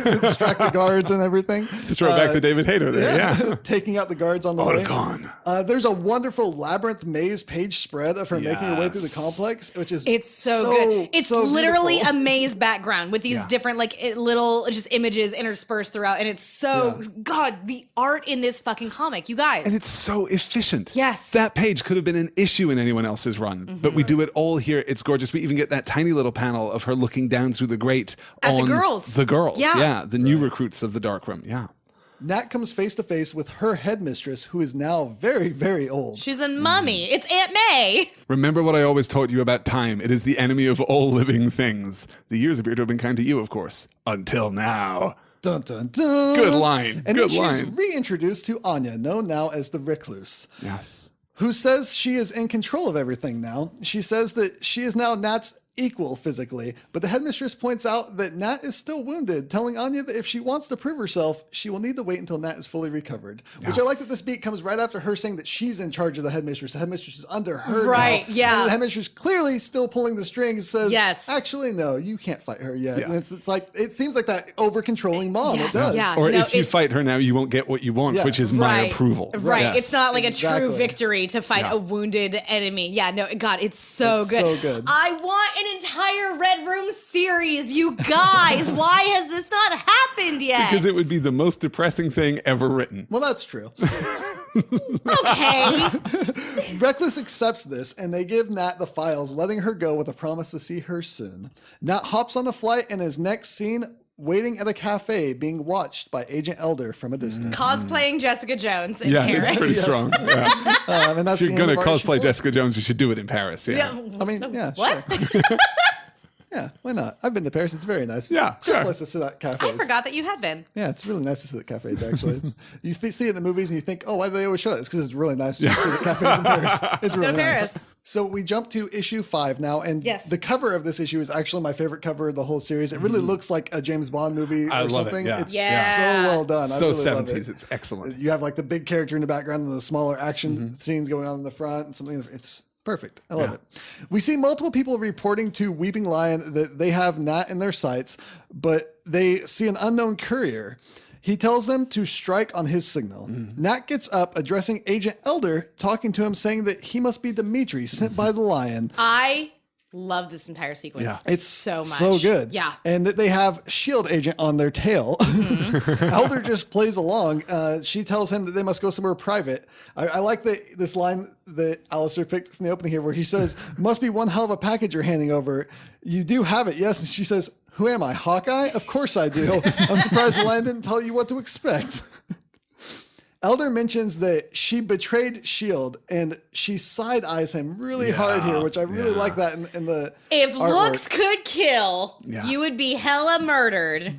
Solid, to distract the guards and everything. to throw it back to David Hayter there. Yeah. Taking out the guards on the way. Gone. There's a wonderful labyrinth maze page spread of her making her way through the Yes. complex, which is It's so good. It's so literally beautiful. a maze background with these different little just images interspersed throughout, and it's so God. The art in this fucking comic, you guys. And it's so efficient. Yes. That page could have been an issue in anyone else's run, but we do it all here. It's gorgeous. We even get that tiny little panel of her looking down through the grate At the on girls. The girls. Yeah. Yeah. The new recruits of the Dark Room. Yeah. Nat comes face to face with her headmistress, who is now very, very old. She's a mummy. It's Aunt May. Remember what I always taught you about time. It is the enemy of all living things. The years appear to have been kind to you, of course. Until now. Dun, dun, dun. Good line. And Good then she's line. reintroduced to Anya, known now as the Recluse. Yes. Who says she is in control of everything now. She says that she is now Nat's equal physically, but the headmistress points out that Nat is still wounded, telling Anya that if she wants to prove herself, she will need to wait until Nat is fully recovered. Which I like that this beat comes right after her saying that she's in charge of the headmistress. The headmistress is under her Right, now. yeah. And the headmistress clearly still pulling the strings, says, Yes. actually, no, you can't fight her yet. Yeah. And it's like, it seems like that over-controlling mom. Yes, It does. yeah. Or No, if you it's- fight her now, you won't get what you want, Yeah. which is my approval. Right. Yes. It's not like a Exactly. true victory to fight Yeah. a wounded enemy. Yeah, no, God, it's so It's good. so good. I want an entire Red Room series, you guys. Why has this not happened yet? Because it would be the most depressing thing ever written. Well, that's true. Okay. Recluse accepts this, and they give Nat the files, letting her go with a promise to see her soon. Nat hops on the flight and is next seen waiting at a cafe being watched by Agent Elder from a distance. Cosplaying Jessica Jones in Yeah, Paris. it's pretty Yes. strong. Yeah. And that's If the you're end going to of our issue cosplay 4. Jessica Jones, you should do it in Paris. Yeah. I mean, yeah, What? sure. Yeah, why not? I've been to Paris. It's very nice. Yeah, It's a sure. place to sit at cafes. I forgot that you had been. Yeah, it's really nice to sit at cafes, actually. It's, you see it in the movies and you think, oh, why do they always show that? It's because it's really nice to sit at cafes in Paris. It's really to nice. Paris. So we jump to issue 5 now, and Yes. the cover of this issue is actually my favorite cover of the whole series. It really looks like a James Bond movie I or love it, something. yeah. It's Yeah. so well done. I So really love 70s. it. It's excellent. You have like the big character in the background and the smaller action scenes going on in the front and something. It's perfect. I love it. We see multiple people reporting to Weeping Lion that they have Nat in their sights, but they see an unknown courier. He tells them to strike on his signal. Nat gets up, addressing Agent Elder, talking to him, saying that he must be Dimitri, sent by the Lion. I love this entire sequence. Yeah. It's so much. So good. Yeah. And that they have S.H.I.E.L.D. agent on their tail. Elder just plays along. She tells him that they must go somewhere private. I like this line that Alistair picked from the opening here where he says, must be one hell of a package you're handing over. You do have it, yes. And she says, who am I, Hawkeye? Of course I do. I'm surprised the Lion didn't tell you what to expect. Elder mentions that she betrayed S.H.I.E.L.D. and she side-eyes him really hard here, which I really like that in the If artwork. looks could kill, Yeah. you would be hella murdered.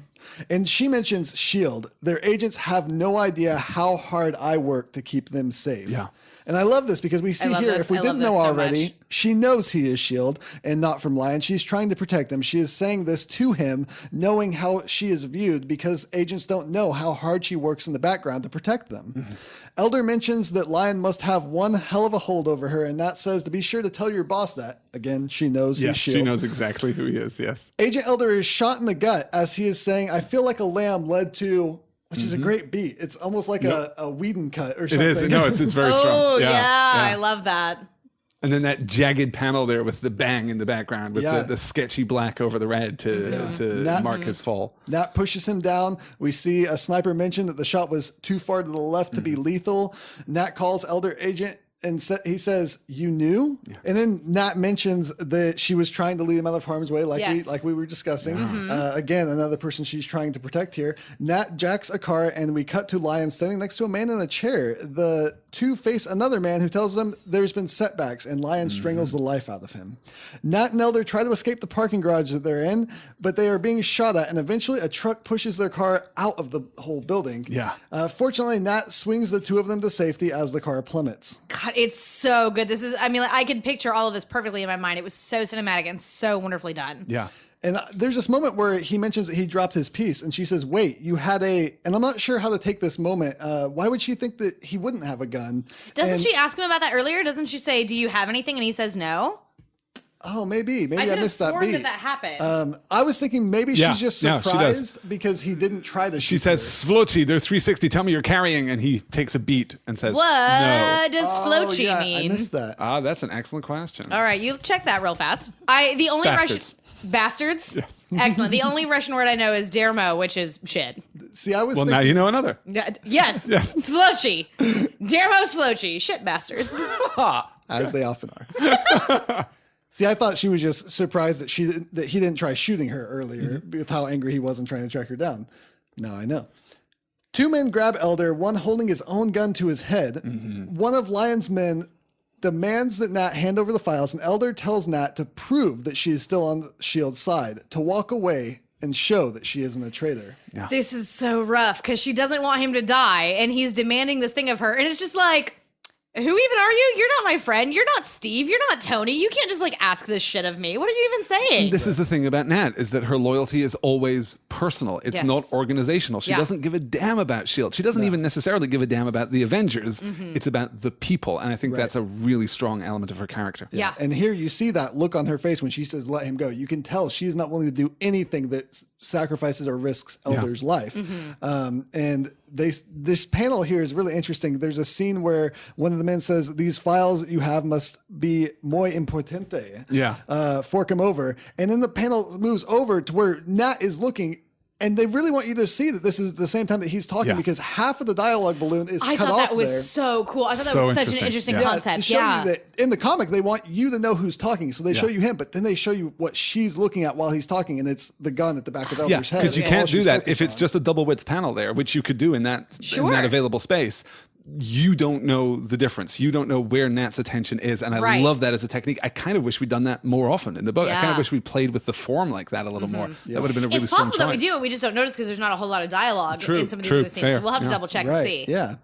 And she mentions S.H.I.E.L.D. Their agents have no idea how hard I work to keep them safe. Yeah. And I love this because we see love here, this. if we I didn't love know this so already, much. she knows he is S.H.I.E.L.D. and not from Lion. She's trying to protect him. She is saying this to him, knowing how she is viewed because agents don't know how hard she works in the background to protect them. Mm-hmm. Elder mentions that Lion must have one hell of a hold over her, and Nat says to be sure to tell your boss that. Again, she knows Yes, he's she S.H.I.E.L.D. knows exactly who he is. Yes. Agent Elder is shot in the gut as he is saying, I feel like a lamb led to, which is a great beat. It's almost like a Whedon cut or It something. is. No, it's very strong. Oh, yeah, I love that. And then that jagged panel there with the bang in the background with Yeah. the sketchy black over the red to That- mark his fall. Nat pushes him down. We see a sniper mention that the shot was too far to the left to be lethal. Nat calls Elder Agent and he says, "You knew?" And then Nat mentions that she was trying to lead him out of harm's way, like Yes. we were discussing. Again, another person she's trying to protect here. Nat jacks a car, and we cut to Lion standing next to a man in a chair. The two face another man who tells them there's been setbacks, and Lion strangles the life out of him. Nat and Elder try to escape the parking garage that they're in, but they are being shot at, and eventually a truck pushes their car out of the whole building. Yeah. Fortunately, Nat swings the two of them to safety as the car plummets. God, it's so good. This is, I mean, like, I could picture all of this perfectly in my mind. It was so cinematic and so wonderfully done. Yeah. And there's this moment where he mentions that he dropped his piece, and she says, wait, you had a, and I'm not sure how to take this moment. Why would she think that he wouldn't have a gun? Doesn't And- she ask him about that earlier? Doesn't she say, do you have anything? And he says no. Oh, maybe I I could have missed that sworn beat. that happened. I was thinking maybe Yeah. she's just No, she does. surprised because he didn't try to She shoot says, her. Svlochi, they're 360. Tell me you're carrying. And he takes a beat and says, what no. does Oh, flochi yeah, mean? I missed that. Ah, that's an excellent question. All right, you check that real fast. The only Bastards. bastards. Yes. Excellent. The only Russian word I know is dermo, which is shit. See, I was Well, thinking, now you know another. Yes. Yes. Slochi. Dermo Slochi. Shit bastards. as they often are. See, I thought she was just surprised that he didn't try shooting her earlier with how angry he was and trying to track her down. Now I know. Two men grab Elder, one holding his own gun to his head. One of Lion's men demands that Nat hand over the files, and Elder tells Nat to prove that she is still on S.H.I.E.L.D's side, to walk away and show that she isn't a traitor. Yeah. This is so rough because she doesn't want him to die, and he's demanding this thing of her, and it's just like, who even are you? You're not my friend. You're not Steve. You're not Tony. You can't just like ask this shit of me. What are you even saying? This is the thing about Nat, is that her loyalty is always personal. It's not organizational. She doesn't give a damn about S.H.I.E.L.D. She doesn't even necessarily give a damn about the Avengers. It's about the people. And I think that's a really strong element of her character. Yeah. And here you see that look on her face when she says, let him go. You can tell she's not willing to do anything that sacrifices or risks Elder's life. And this panel here is really interesting. There's a scene where one of the men says, these files you have must be muy importante. Yeah. Fork him over. And then the panel moves over to where Nat is looking, and they really want you to see that this is the same time that he's talking, because half of the dialogue balloon is cut off there. I thought that was so cool. I thought that was such an interesting concept. To show you that in the comic, they want you to know who's talking. So they show you him, but then they show you what she's looking at while he's talking, and it's the gun at the back of Elder's head. Because you That's all can't do she's that focused if it's on. just a double width panel there, which you could do in that available space. You don't know the difference. You don't know where Nat's attention is. And I love that as a technique. I kind of wish we'd done that more often in the book. I kind of wish we played with the form like that a little more. That would have been a really strong choice. It's possible that we do, and we just don't notice because there's not a whole lot of dialogue in some of these other scenes. So we'll have to double check and see. Yeah.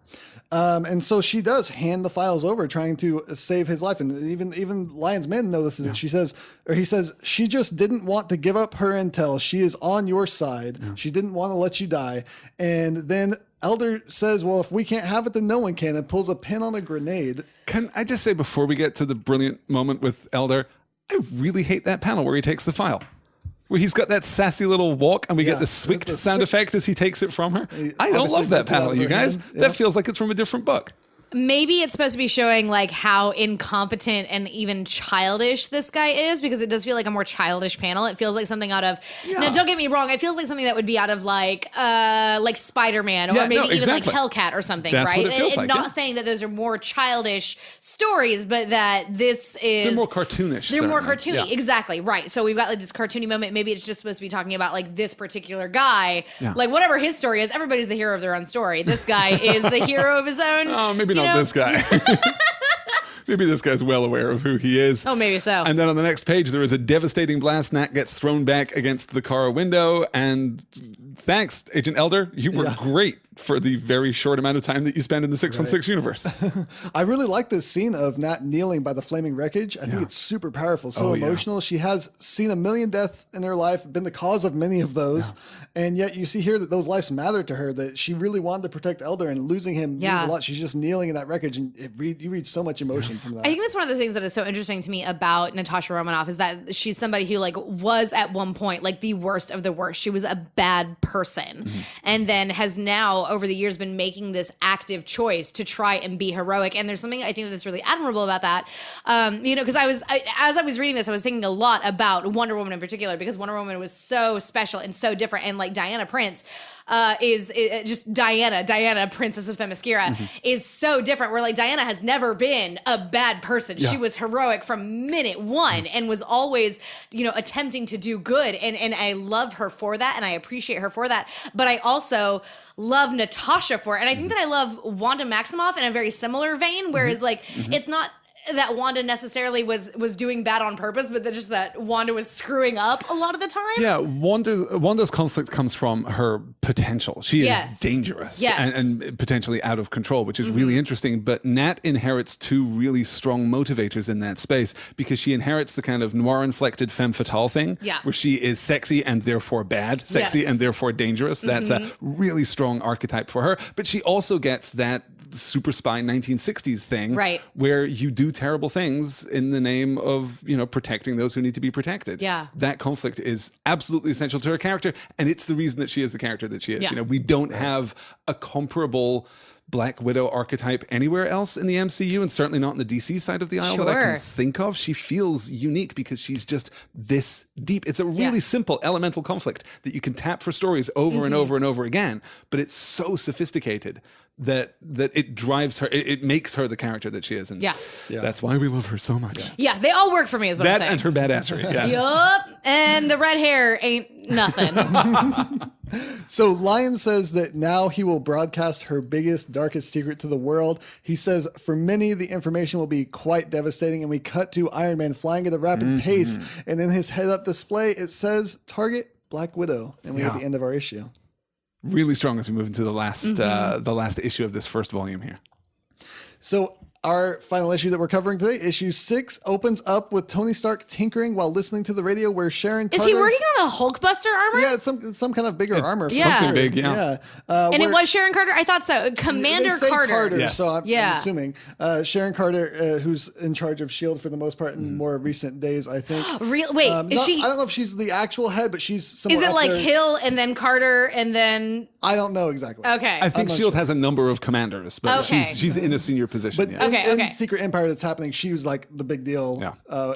And so she does hand the files over, trying to save his life. And even Lion's men notices it. He says, she just didn't want to give up her intel. She is on your side. She didn't want to let you die. And then Elder says, well, if we can't have it, then no one can, and pulls a pin on a grenade. Can I just say, before we get to the brilliant moment with Elder, I really hate that panel where he takes the file. Where he's got that sassy little walk, and we get the swicked sound effect as he takes it from her. I don't love that panel, you guys. That feels like it's from a different book. Maybe it's supposed to be showing like how incompetent and even childish this guy is, because it does feel like a more childish panel. It feels like something out of now, don't get me wrong, it feels like something that would be out of like Spider-Man, or maybe even like Hellcat or something. That's right? What it feels and like, not saying that those are more childish stories, but that this is they're more cartoonish. They're more cartoony. Exactly. Right. So we've got like this cartoony moment. Maybe it's just supposed to be talking about like this particular guy. Like whatever his story is, everybody's the hero of their own story. This guy is the hero of his own. Oh, maybe not this guy. Maybe this guy's well aware of who he is. Oh, maybe so. And then on the next page, there is a devastating blast. Nat gets thrown back against the car window. And thanks, Agent Elder. You were great for the very short amount of time that you spend in the 616 universe. I really like this scene of Nat kneeling by the flaming wreckage. I think it's super powerful, so emotional. She has seen a million deaths in her life, been the cause of many of those. And yet you see here that those lives matter to her, that she really wanted to protect Elder, and losing him means a lot. She's just kneeling in that wreckage, and you read so much emotion from that. I think that's one of the things that is so interesting to me about Natasha Romanoff, is that she's somebody who like was at one point like the worst of the worst. She was a bad person, and then has now over the years been making this active choice to try and be heroic. And there's something I think that's really admirable about that. Because as I was reading this, I was thinking a lot about Wonder Woman in particular, because Wonder Woman was so special and so different. And like Diana Prince is just Diana, Princess of Themyscira, is so different. Where like Diana has never been a bad person. She was heroic from minute one and was always, attempting to do good. And I love her for that, and I appreciate her for that. But I also love Natasha for it. And I think that I love Wanda Maximoff in a very similar vein, whereas like it's not that Wanda necessarily was doing bad on purpose, but that Wanda was screwing up a lot of the time. Yeah, Wanda's conflict comes from her potential. She is dangerous and potentially out of control, which is really interesting. But Nat inherits two really strong motivators in that space, because she inherits the kind of noir-inflected femme fatale thing, where she is sexy and therefore bad, sexy and therefore dangerous. That's a really strong archetype for her. But she also gets that super spy 1960s thing, where you do terrible things in the name of, protecting those who need to be protected. Yeah. That conflict is absolutely essential to her character, and it's the reason that she is the character that she is. We don't have a comparable Black Widow archetype anywhere else in the MCU, and certainly not in the DC side of the aisle that I can think of. She feels unique because she's just this deep. It's a really simple elemental conflict that you can tap for stories over and over and over again, but it's so sophisticated that it drives her, it makes her the character that she is. And that's why we love her so much. Yeah, they all work for me, is what I'm That saying. and her badassery. Yeah. Yup. And the red hair ain't nothing. So Lion says that now he will broadcast her biggest, darkest secret to the world. He says for many, the information will be quite devastating. And we cut to Iron Man flying at a rapid pace. And in his head-up display, it says, target Black Widow. And we're at the end of our issue. Really strong as we move into the last issue of this first volume here. So our final issue that we're covering today, issue 6, opens up with Tony Stark tinkering while listening to the radio where Sharon Carter... Is he working on a Hulkbuster armor? Yeah, it's some kind of bigger armor. Something big, yeah. And it was Sharon Carter? I thought so. Commander they say Carter. Yes. So I'm assuming. Sharon Carter, who's in charge of S.H.I.E.L.D. for the most part in more recent days, I think. Wait, is she... I don't know if she's the actual head, but she's somewhere Is it up like there. Hill and then Carter and then... I don't know exactly. Okay. I think S.H.I.E.L.D. has a number of commanders, but she's in a senior position. But in Secret Empire that's happening, she was like the big deal. Yeah.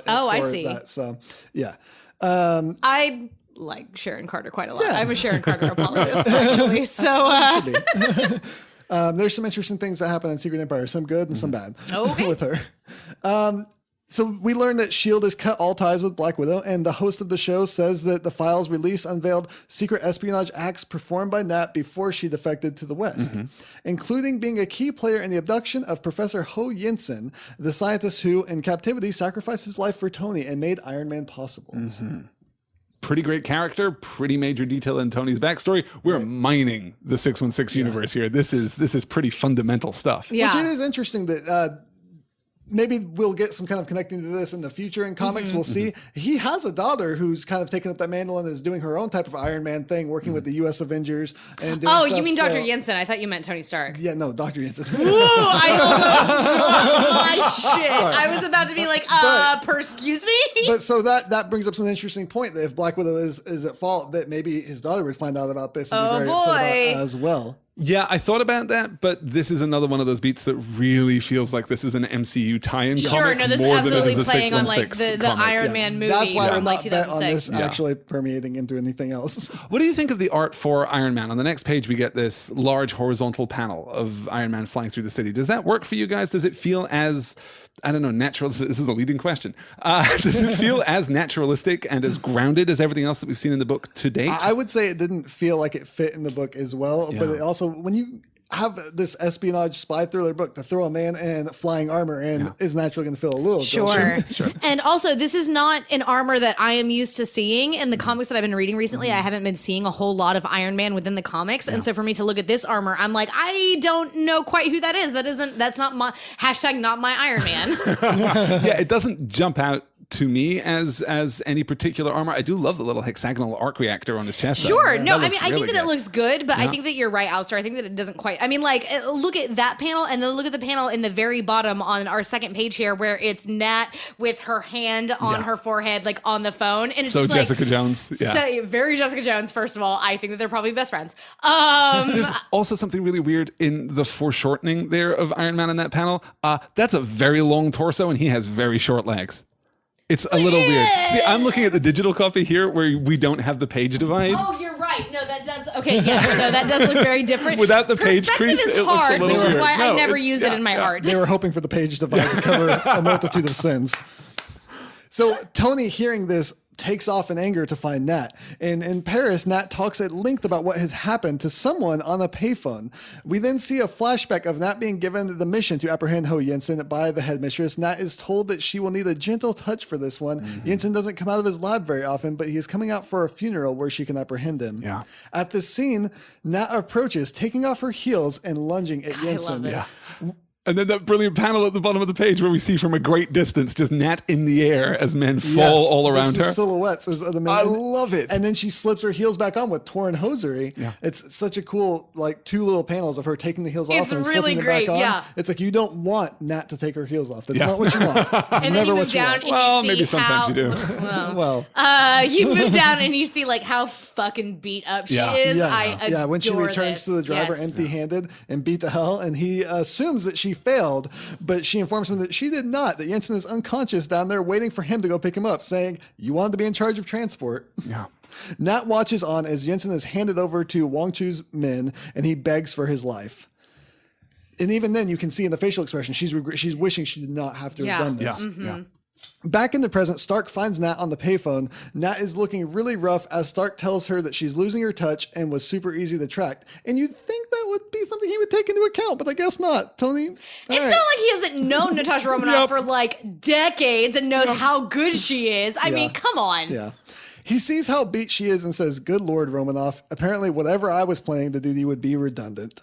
I see. That, so, yeah. I like Sharon Carter quite a lot. I'm a Sharon Carter apologist, actually. So there's some interesting things that happen in Secret Empire, some good and some bad with her. So we learned that S.H.I.E.L.D. has cut all ties with Black Widow, and the host of the show says that the files release unveiled secret espionage acts performed by Nat before she defected to the West, including being a key player in the abduction of Professor Ho Yinsen, the scientist who, in captivity, sacrificed his life for Tony and made Iron Man possible. Pretty great character, pretty major detail in Tony's backstory. We're mining the 616 universe here. This is pretty fundamental stuff. yeah. Which it is interesting that maybe we'll get some kind of connecting to this in the future in comics. We'll see. He has a daughter who's kind of taken up that mantle and is doing her own type of Iron Man thing, working with the U.S. Avengers. And doing stuff, you mean Dr. Jensen? I thought you meant Tony Stark. Yeah, no, Dr. Jensen. Ooh, I almost lost my shit. Sorry. I was about to be like, excuse me? But so that brings up some interesting point that if Black Widow is at fault, that maybe his daughter would find out about this and be very upset about it as well. Yeah, I thought about that, but this is another one of those beats that really feels like this is an MCU tie-in comic Sure, no, this is more than it absolutely is a playing on like 616 the Iron Man movie That's why from we're like not bet on 2006. this actually permeating into anything else. What do you think of the art for Iron Man? On the next page, we get this large horizontal panel of Iron Man flying through the city. Does that work for you guys? Does it feel as, I don't know, natural? This is a leading question. Does it feel as naturalistic and as grounded as everything else that we've seen in the book to date? I would say it didn't feel like it fit in the book as well, but it also, when you have this espionage spy thriller book to throw a man in flying armor and is naturally going to feel a little Sure. And also, this is not an armor that I am used to seeing in the comics that I've been reading recently. I haven't been seeing a whole lot of Iron Man within the comics. And so for me to look at this armor, I'm like, I don't know quite who that is. That's not my hashtag not my Iron Man. Yeah, it doesn't jump out to me as any particular armor. I do love the little hexagonal arc reactor on his chest. Sure. Though. No, I That mean, looks I think really that it good. looks good, but I think that you're right, Alistair. I think that it doesn't quite. I mean, like, look at that panel and then look at the panel in the very bottom on our second page here where it's Nat with her hand on her forehead, like on the phone. And it's So just Jessica like, Jones. Yeah. So, very Jessica Jones, first of all. I think that they're probably best friends. There's also something really weird in the foreshortening there of Iron Man in that panel. That's a very long torso and he has very short legs. It's a little weird. See, I'm looking at the digital copy here where we don't have the page divide. Oh, you're right. No, that does. Okay, yes. No, that does look very different. Without the page Perspective crease, is it looks a hard, little which is weird. why I No, never it's- used it in my art. They were hoping for the page divide to cover a multitude of sins. So Tony, hearing this, takes off in anger to find Nat. And in Paris, Nat talks at length about what has happened to someone on a payphone. We then see a flashback of Nat being given the mission to apprehend Ho Yinsen by the headmistress. Nat is told that she will need a gentle touch for this one. Yinsen doesn't come out of his lab very often, but he is coming out for a funeral where she can apprehend him. Yeah. At this scene, Nat approaches, taking off her heels and lunging at I love Yinsen. this. And then that brilliant panel at the bottom of the page where we see from a great distance just Nat in the air as men fall all around this her. is silhouettes of the men. I love it. And then she slips her heels back on with torn hosiery. Yeah. It's such a cool, like, two little panels of her taking the heels off It's and really slipping them great, back on. yeah. It's like you don't want Nat to take her heels off. That's Yeah. not what you want. It's And then never you what move down want. and Well, you see maybe sometimes how, you do. Well, you move down and you see like how fucking beat up she Yeah. is. yes. I adore when she returns this. to the driver Yes. empty-handed and beat the hell, and he assumes that she failed, but she informs him that she did not, that Jensen is unconscious down there waiting for him to go pick him up, saying, "You wanted to be in charge of transport." Yeah. Nat watches on as Jensen is handed over to Wong Chu's men, and he begs for his life. And even then, you can see in the facial expression, she's wishing she did not have to have done this. Yeah. Back in the present, Stark finds Nat on the payphone. Nat is looking really rough as Stark tells her that she's losing her touch and was super easy to track. And you'd think that would be something he would take into account, but I guess not. Tony? It's not like he hasn't known Natasha Romanoff for like decades and knows how good she is. I mean, come on. Yeah. He sees how beat she is and says, good Lord, Romanoff. Apparently, whatever I was planning to do to you would be redundant.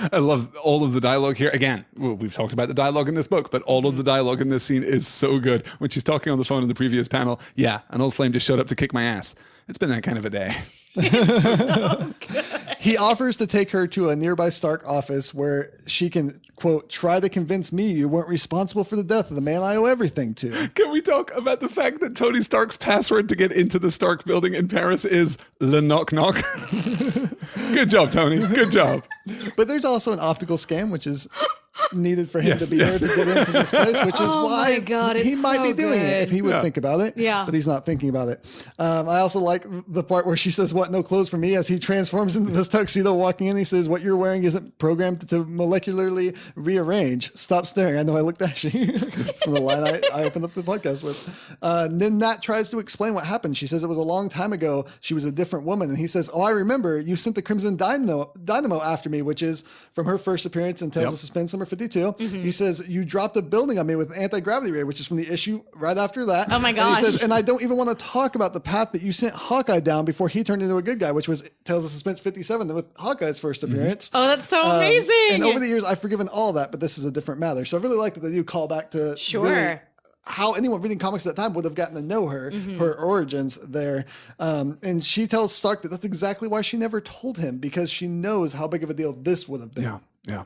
I love all of the dialogue here. Again, we've talked about the dialogue in this book, but all of the dialogue in this scene is so good. When she's talking on the phone in the previous panel, yeah, an old flame just showed up to kick my ass. It's been that kind of a day. It's so good. He offers to take her to a nearby Stark office where she can, quote, try to convince me you weren't responsible for the death of the man I owe everything to. Can we talk about the fact that Tony Stark's password to get into the Stark building in Paris is Le Knock Knock? Good job, Tony. Good job. But there's also an optical scan, which is needed for him to be there to get into this place, which is why he might be doing it if he would think about it. Yeah. But he's not thinking about it. I also like the part where she says, what, no clothes for me, as he transforms into this tuxedo walking in. He says, what you're wearing isn't programmed to molecularly rearrange. Stop staring. I know I looked at you from the line I opened up the podcast with. Then Nat tries to explain what happened. She says it was a long time ago. She was a different woman. And he says, oh, I remember you sent the Crimson Dynamo after me, which is from her first appearance in Tales of Suspense number 52. He says, you dropped a building on me with anti-gravity ray, which is from the issue right after that. Oh my gosh. And he says, and I don't even want to talk about the path that you sent Hawkeye down before he turned into a good guy, which was Tales of Suspense 57 with Hawkeye's first appearance. Oh, that's so amazing. And over the years, I've forgiven all that, but this is a different matter. So I really like that they do call back to really how anyone reading comics at that time would have gotten to know her, her origins there. And she tells Stark that that's exactly why she never told him, because she knows how big of a deal this would have been. Yeah.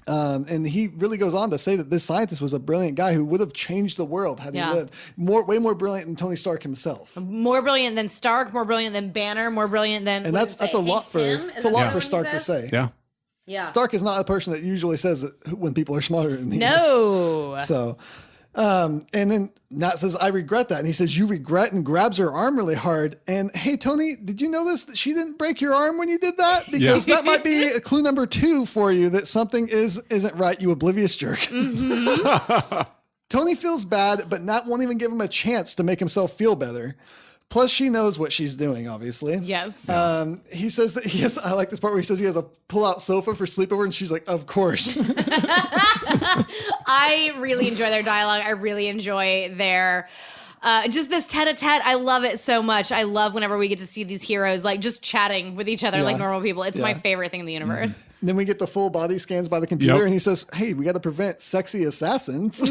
And he really goes on to say that this scientist was a brilliant guy who would have changed the world had he lived. Way more brilliant than Tony Stark himself. More brilliant than Stark, more brilliant than Banner, more brilliant than. And that's a lot for Stark to say. Yeah. Stark is not a person that usually says it when people are smarter than he is. No. So, and then Nat says, I regret that. And he says, you regret, and grabs her arm really hard. And hey, Tony, did you notice that she didn't break your arm when you did that? Because that might be a clue number 2 for you that something isn't right, you oblivious jerk. Tony feels bad, but Nat won't even give him a chance to make himself feel better. Plus, she knows what she's doing, obviously. Yes. He says that I like this part where he says he has a pull-out sofa for sleepover, and she's like, of course. I really enjoy their dialogue. I really enjoy their... just this tete-a-tete, I love it so much. I love whenever we get to see these heroes like just chatting with each other like normal people. It's my favorite thing in the universe. Then we get the full body scans by the computer, and he says, hey, we got to prevent sexy assassins.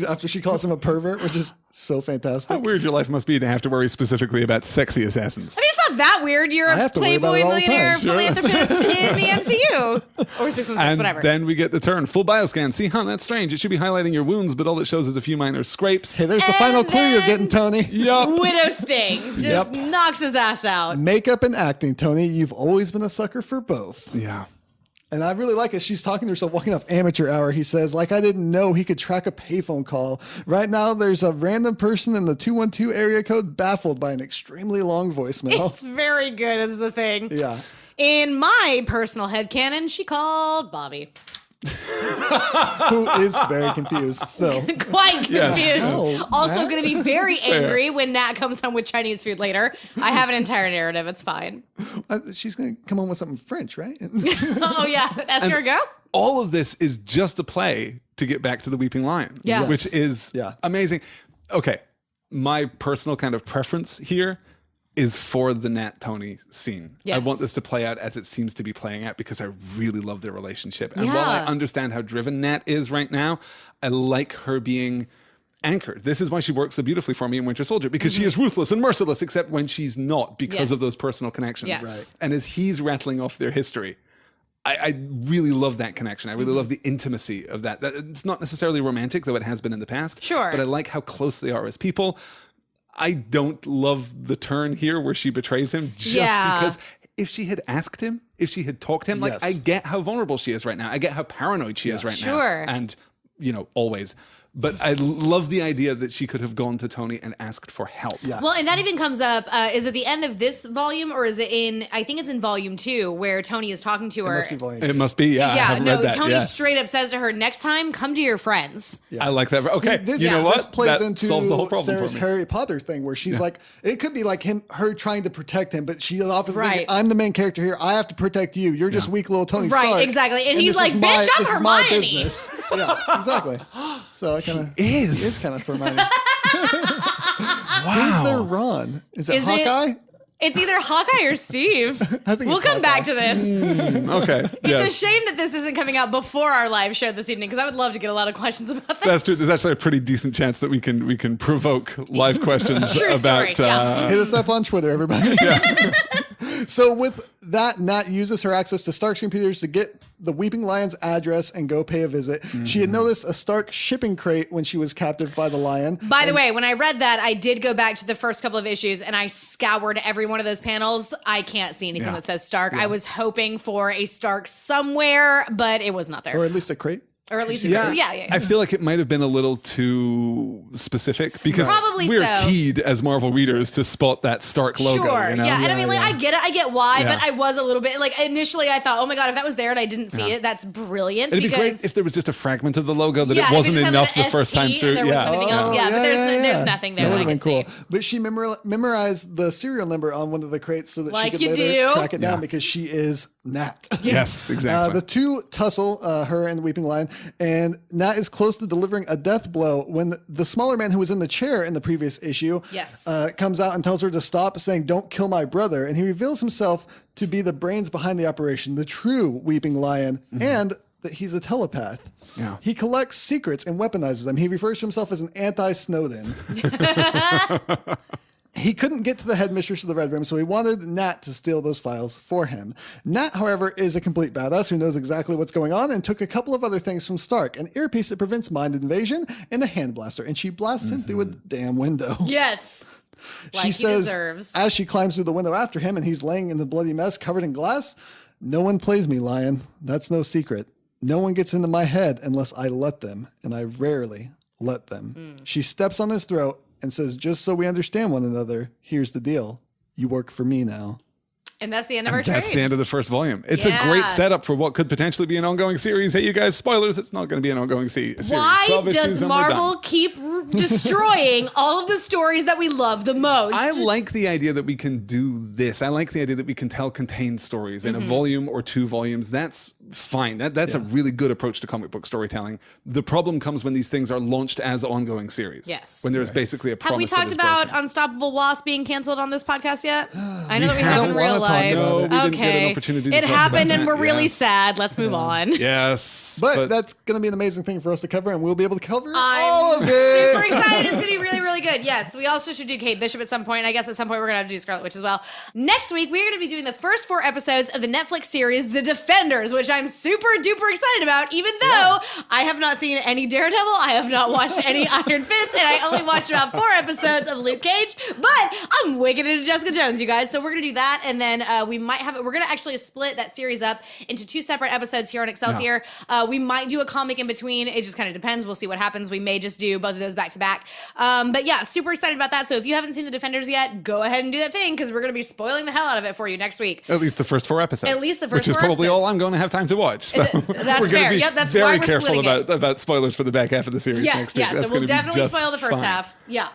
After she calls him a pervert, which is so fantastic. How weird your life must be to have to worry specifically about sexy assassins. I mean, it's not that weird. You're a Playboy millionaire philanthropist in the MCU. Or 616, and whatever. Then we get the turn. Full bioscan. See, that's strange. It should be highlighting your wounds, but all it shows is a few minor scrapes. Hey, there's the final clue you're getting, Tony. Widow Sting just knocks his ass out. Makeup and acting, Tony. You've always been a sucker for both. Yeah. And I really like it. She's talking to herself, walking off amateur hour. He says, like, I didn't know he could track a payphone call. Right now, there's a random person in the 212 area code baffled by an extremely long voicemail. It's very good is the thing. Yeah. In my personal headcanon, she called Bobby. Who is very confused still. Quite confused. Yes. Also going to be very angry when Nat comes home with Chinese food later. I have an entire narrative. It's fine. She's going to come home with something French, right? Oh, yeah. That's your go? All of this is just a play to get back to the Weeping Lion, which is amazing. Okay, my personal kind of preference here is for the Nat Tony scene. Yes. I want this to play out as it seems to be playing out because I really love their relationship. And while I understand how driven Nat is right now, I like her being anchored. This is why she works so beautifully for me in Winter Soldier, because she is ruthless and merciless, except when she's not, because of those personal connections. Yes. Right. And as he's rattling off their history, I really love that connection. I really love the intimacy of that. It's not necessarily romantic, though it has been in the past. Sure. But I like how close they are as people. I don't love the turn here where she betrays him just because if she had asked him, if she had talked to him, like I get how vulnerable she is right now. I get how paranoid she is right now. And, always. But I love the idea that she could have gone to Tony and asked for help. Yeah. Well, and that even comes up, is it the end of this volume or is it I think it's in volume 2 where Tony is talking to her. Must be volume. It must be, yeah. I haven't read that. Tony yes. straight up says to her, next time, come to your friends. I like that. Okay, This, you know what? This plays that into solves the whole problem Sarah's for me. Harry Potter thing where she's like, it could be like her trying to protect him, but she often Right. thinking, I'm the main character here. I have to protect you. You're just weak little Tony Stark. Right, exactly. And he's this like, is bitch, I'm this is Hermione. my business. Yeah, exactly. So I kind of He is. is kind of Hermione. Wow. Who's their Ron? Is it Hawkeye? It's either Hawkeye or Steve. I think we'll it's come back Hawkeye. to this. Okay. It's a shame that this isn't coming out before our live show this evening because I would love to get a lot of questions about this. That's true. There's actually a pretty decent chance that we can provoke live questions True about. story, yeah. Hit us up on Twitter, everybody. So with that, Nat uses her access to Stark's computers to get the Weeping Lion's address and go pay a visit. She had noticed a Stark shipping crate when she was captive by the lion. By the way, when I read that, I did go back to the first couple of issues and I scoured every one of those panels. I can't see anything that says Stark. I was hoping for a Stark somewhere, but it was not there. Or at least a crate. Or at least, Yeah. yeah. I feel like it might have been a little too specific because Probably we're so. keyed as Marvel readers to spot that Stark logo. Sure. You know? Yeah. And I mean, like, I get it. I get why, Yeah. but I was a little bit like initially I thought, oh my God, if that was there and I didn't see it, that's brilliant. It'd be because great if there was just a fragment of the logo that Yeah, it if it wasn't just had, enough like, the first time SE through. and there wasn't anything else. Yeah, but there's nothing there That that I would've can been see. But she memorized the serial number on one of the crates so that Like she could you later do. track it down because she is Nat. Yes, exactly. The two tussle, her and the Weeping Lion, and Nat is close to delivering a death blow when the smaller man who was in the chair in the previous issue Yes. comes out and tells her to stop, saying, "Don't kill my brother." And he reveals himself to be the brains behind the operation, the true Weeping Lion, and that he's a telepath. Yeah. He collects secrets and weaponizes them. He refers to himself as an anti-Snowden. He couldn't get to the headmistress of the Red Room, so he wanted Nat to steal those files for him. Nat, however, is a complete badass who knows exactly what's going on and took a couple of other things from Stark, an earpiece that prevents mind invasion and a hand blaster, and she blasts him through a damn window. Yes. Like She he says, deserves. as she climbs through the window after him and he's laying in the bloody mess covered in glass, "No one plays me, Lion. That's no secret. No one gets into my head unless I let them, and I rarely let them." She steps on his throat and says, "Just so we understand one another, here's the deal. You work for me now." And that's the end of our That's trade. the end of the first volume. It's a great Yeah. setup for what could potentially be an ongoing series. Hey, you guys, spoilers, it's not going to be an ongoing series. Why 12 issues does and we're Marvel done. keep destroying all of the stories that we love the most? I like the idea that we can do this. I like the idea that we can tell contained stories in a volume or 2 volumes. That's fine. That's a really good approach to comic book storytelling. The problem comes when these things are launched as ongoing series. Yes. When there's basically a promise. Have we that talked is about broken. Unstoppable Wasp being canceled on this podcast yet? I know that we haven't. have in I don't real wanna talk life. about No, it. we didn't get Okay. an opportunity to It talk happened about and that. we're really Yes. sad. Let's move on. Yes. But that's going to be an amazing thing for us to cover, and we'll be able to cover all I'm of it. super excited. It's going to be really, really good. Yes, we also should do Kate Bishop at some point. And I guess at some point we're going to have to do Scarlet Witch as well. Next week, we're going to be doing the first 4 episodes of the Netflix series, The Defenders, which I'm super duper excited about, even though I have not seen any Daredevil. I have not watched any Iron Fist, and I only watched about 4 episodes of Luke Cage, but I'm wicked into Jessica Jones, you guys. So we're going to do that. And then we might have it. We're going to actually split that series up into 2 separate episodes here on Excelsior. We might do a comic in between. It just kind of depends. We'll see what happens. We may just do both of those back to back. But yeah, super excited about that. So if you haven't seen The Defenders yet, go ahead and do that thing because we're going to be spoiling the hell out of it for you next week. At least the first 4 episodes. At least the first Which is 4 probably all episodes. I'm going to have time to watch. So That's we're going fair. to be Yep, that's why very we're careful splitting it. about spoilers for the back half of the series Yes, next week. yeah. That's So we'll gonna be definitely just spoil the first fine. half. Yeah.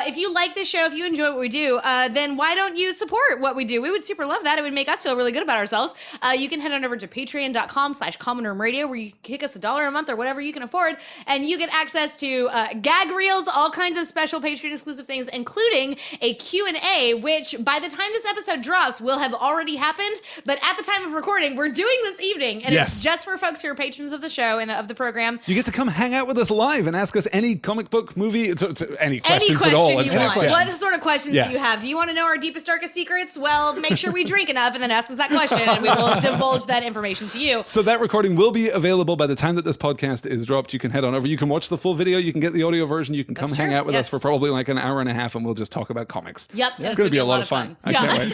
If you like this show, if you enjoy what we do, then why don't you support what we do? We would super love that. It would make us feel really good about ourselves. You can head on over to patreon.com/commonroomradio where you kick us $1 a month or whatever you can afford, and you get access to gag reels, all kinds of special Patreon exclusive things, including a Q&A, which by the time this episode drops will have already happened. But at the time of recording, we're doing this evening, and Yes. it's just for folks who are patrons of the show and of the program. You get to come hang out with us live and ask us any comic book, movie, any Any questions question at all. you in fact. want. Yes. What sort of questions Yes. do you have? Do you want to know our deepest, darkest secrets? Well, make sure we drink enough and then ask us that question, and we will divulge that information to you. So that recording will be available by the time that this podcast is dropped. You can head on over. You can watch the full video. You can get the audio version. You can come That's hang true. out with us Yes. for probably like an hour and a half, and we'll just talk about comics. Yep, It's going to be a lot of fun. I Yeah. can't wait.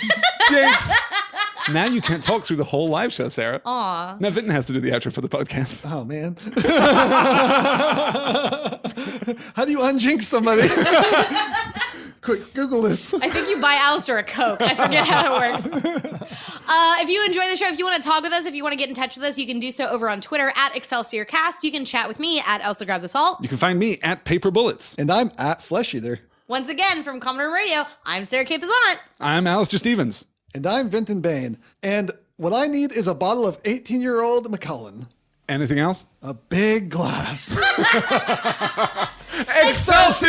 Jinx! Now you can't talk through the whole live show, Sarah. Aw. Now Vinton has to do the outro for the podcast. Oh, man. How do you unjinx somebody? Quick, Google this. I think you buy Alistair a Coke. I forget how it works. If you enjoy the show, if you want to talk with us, if you want to get in touch with us, you can do so over on Twitter at ExcelsiorCast. You can chat with me at Elsa Grab the Salt. You can find me at Paper Bullets. And I'm at Flesh Eater. Once again, from Common Room Radio, I'm Sarah K. Pizzant. I'm Alistair Stevens. And I'm Vinton Bain. And what I need is a bottle of 18-year-old Macallan. Anything else? A big glass. Excelsior!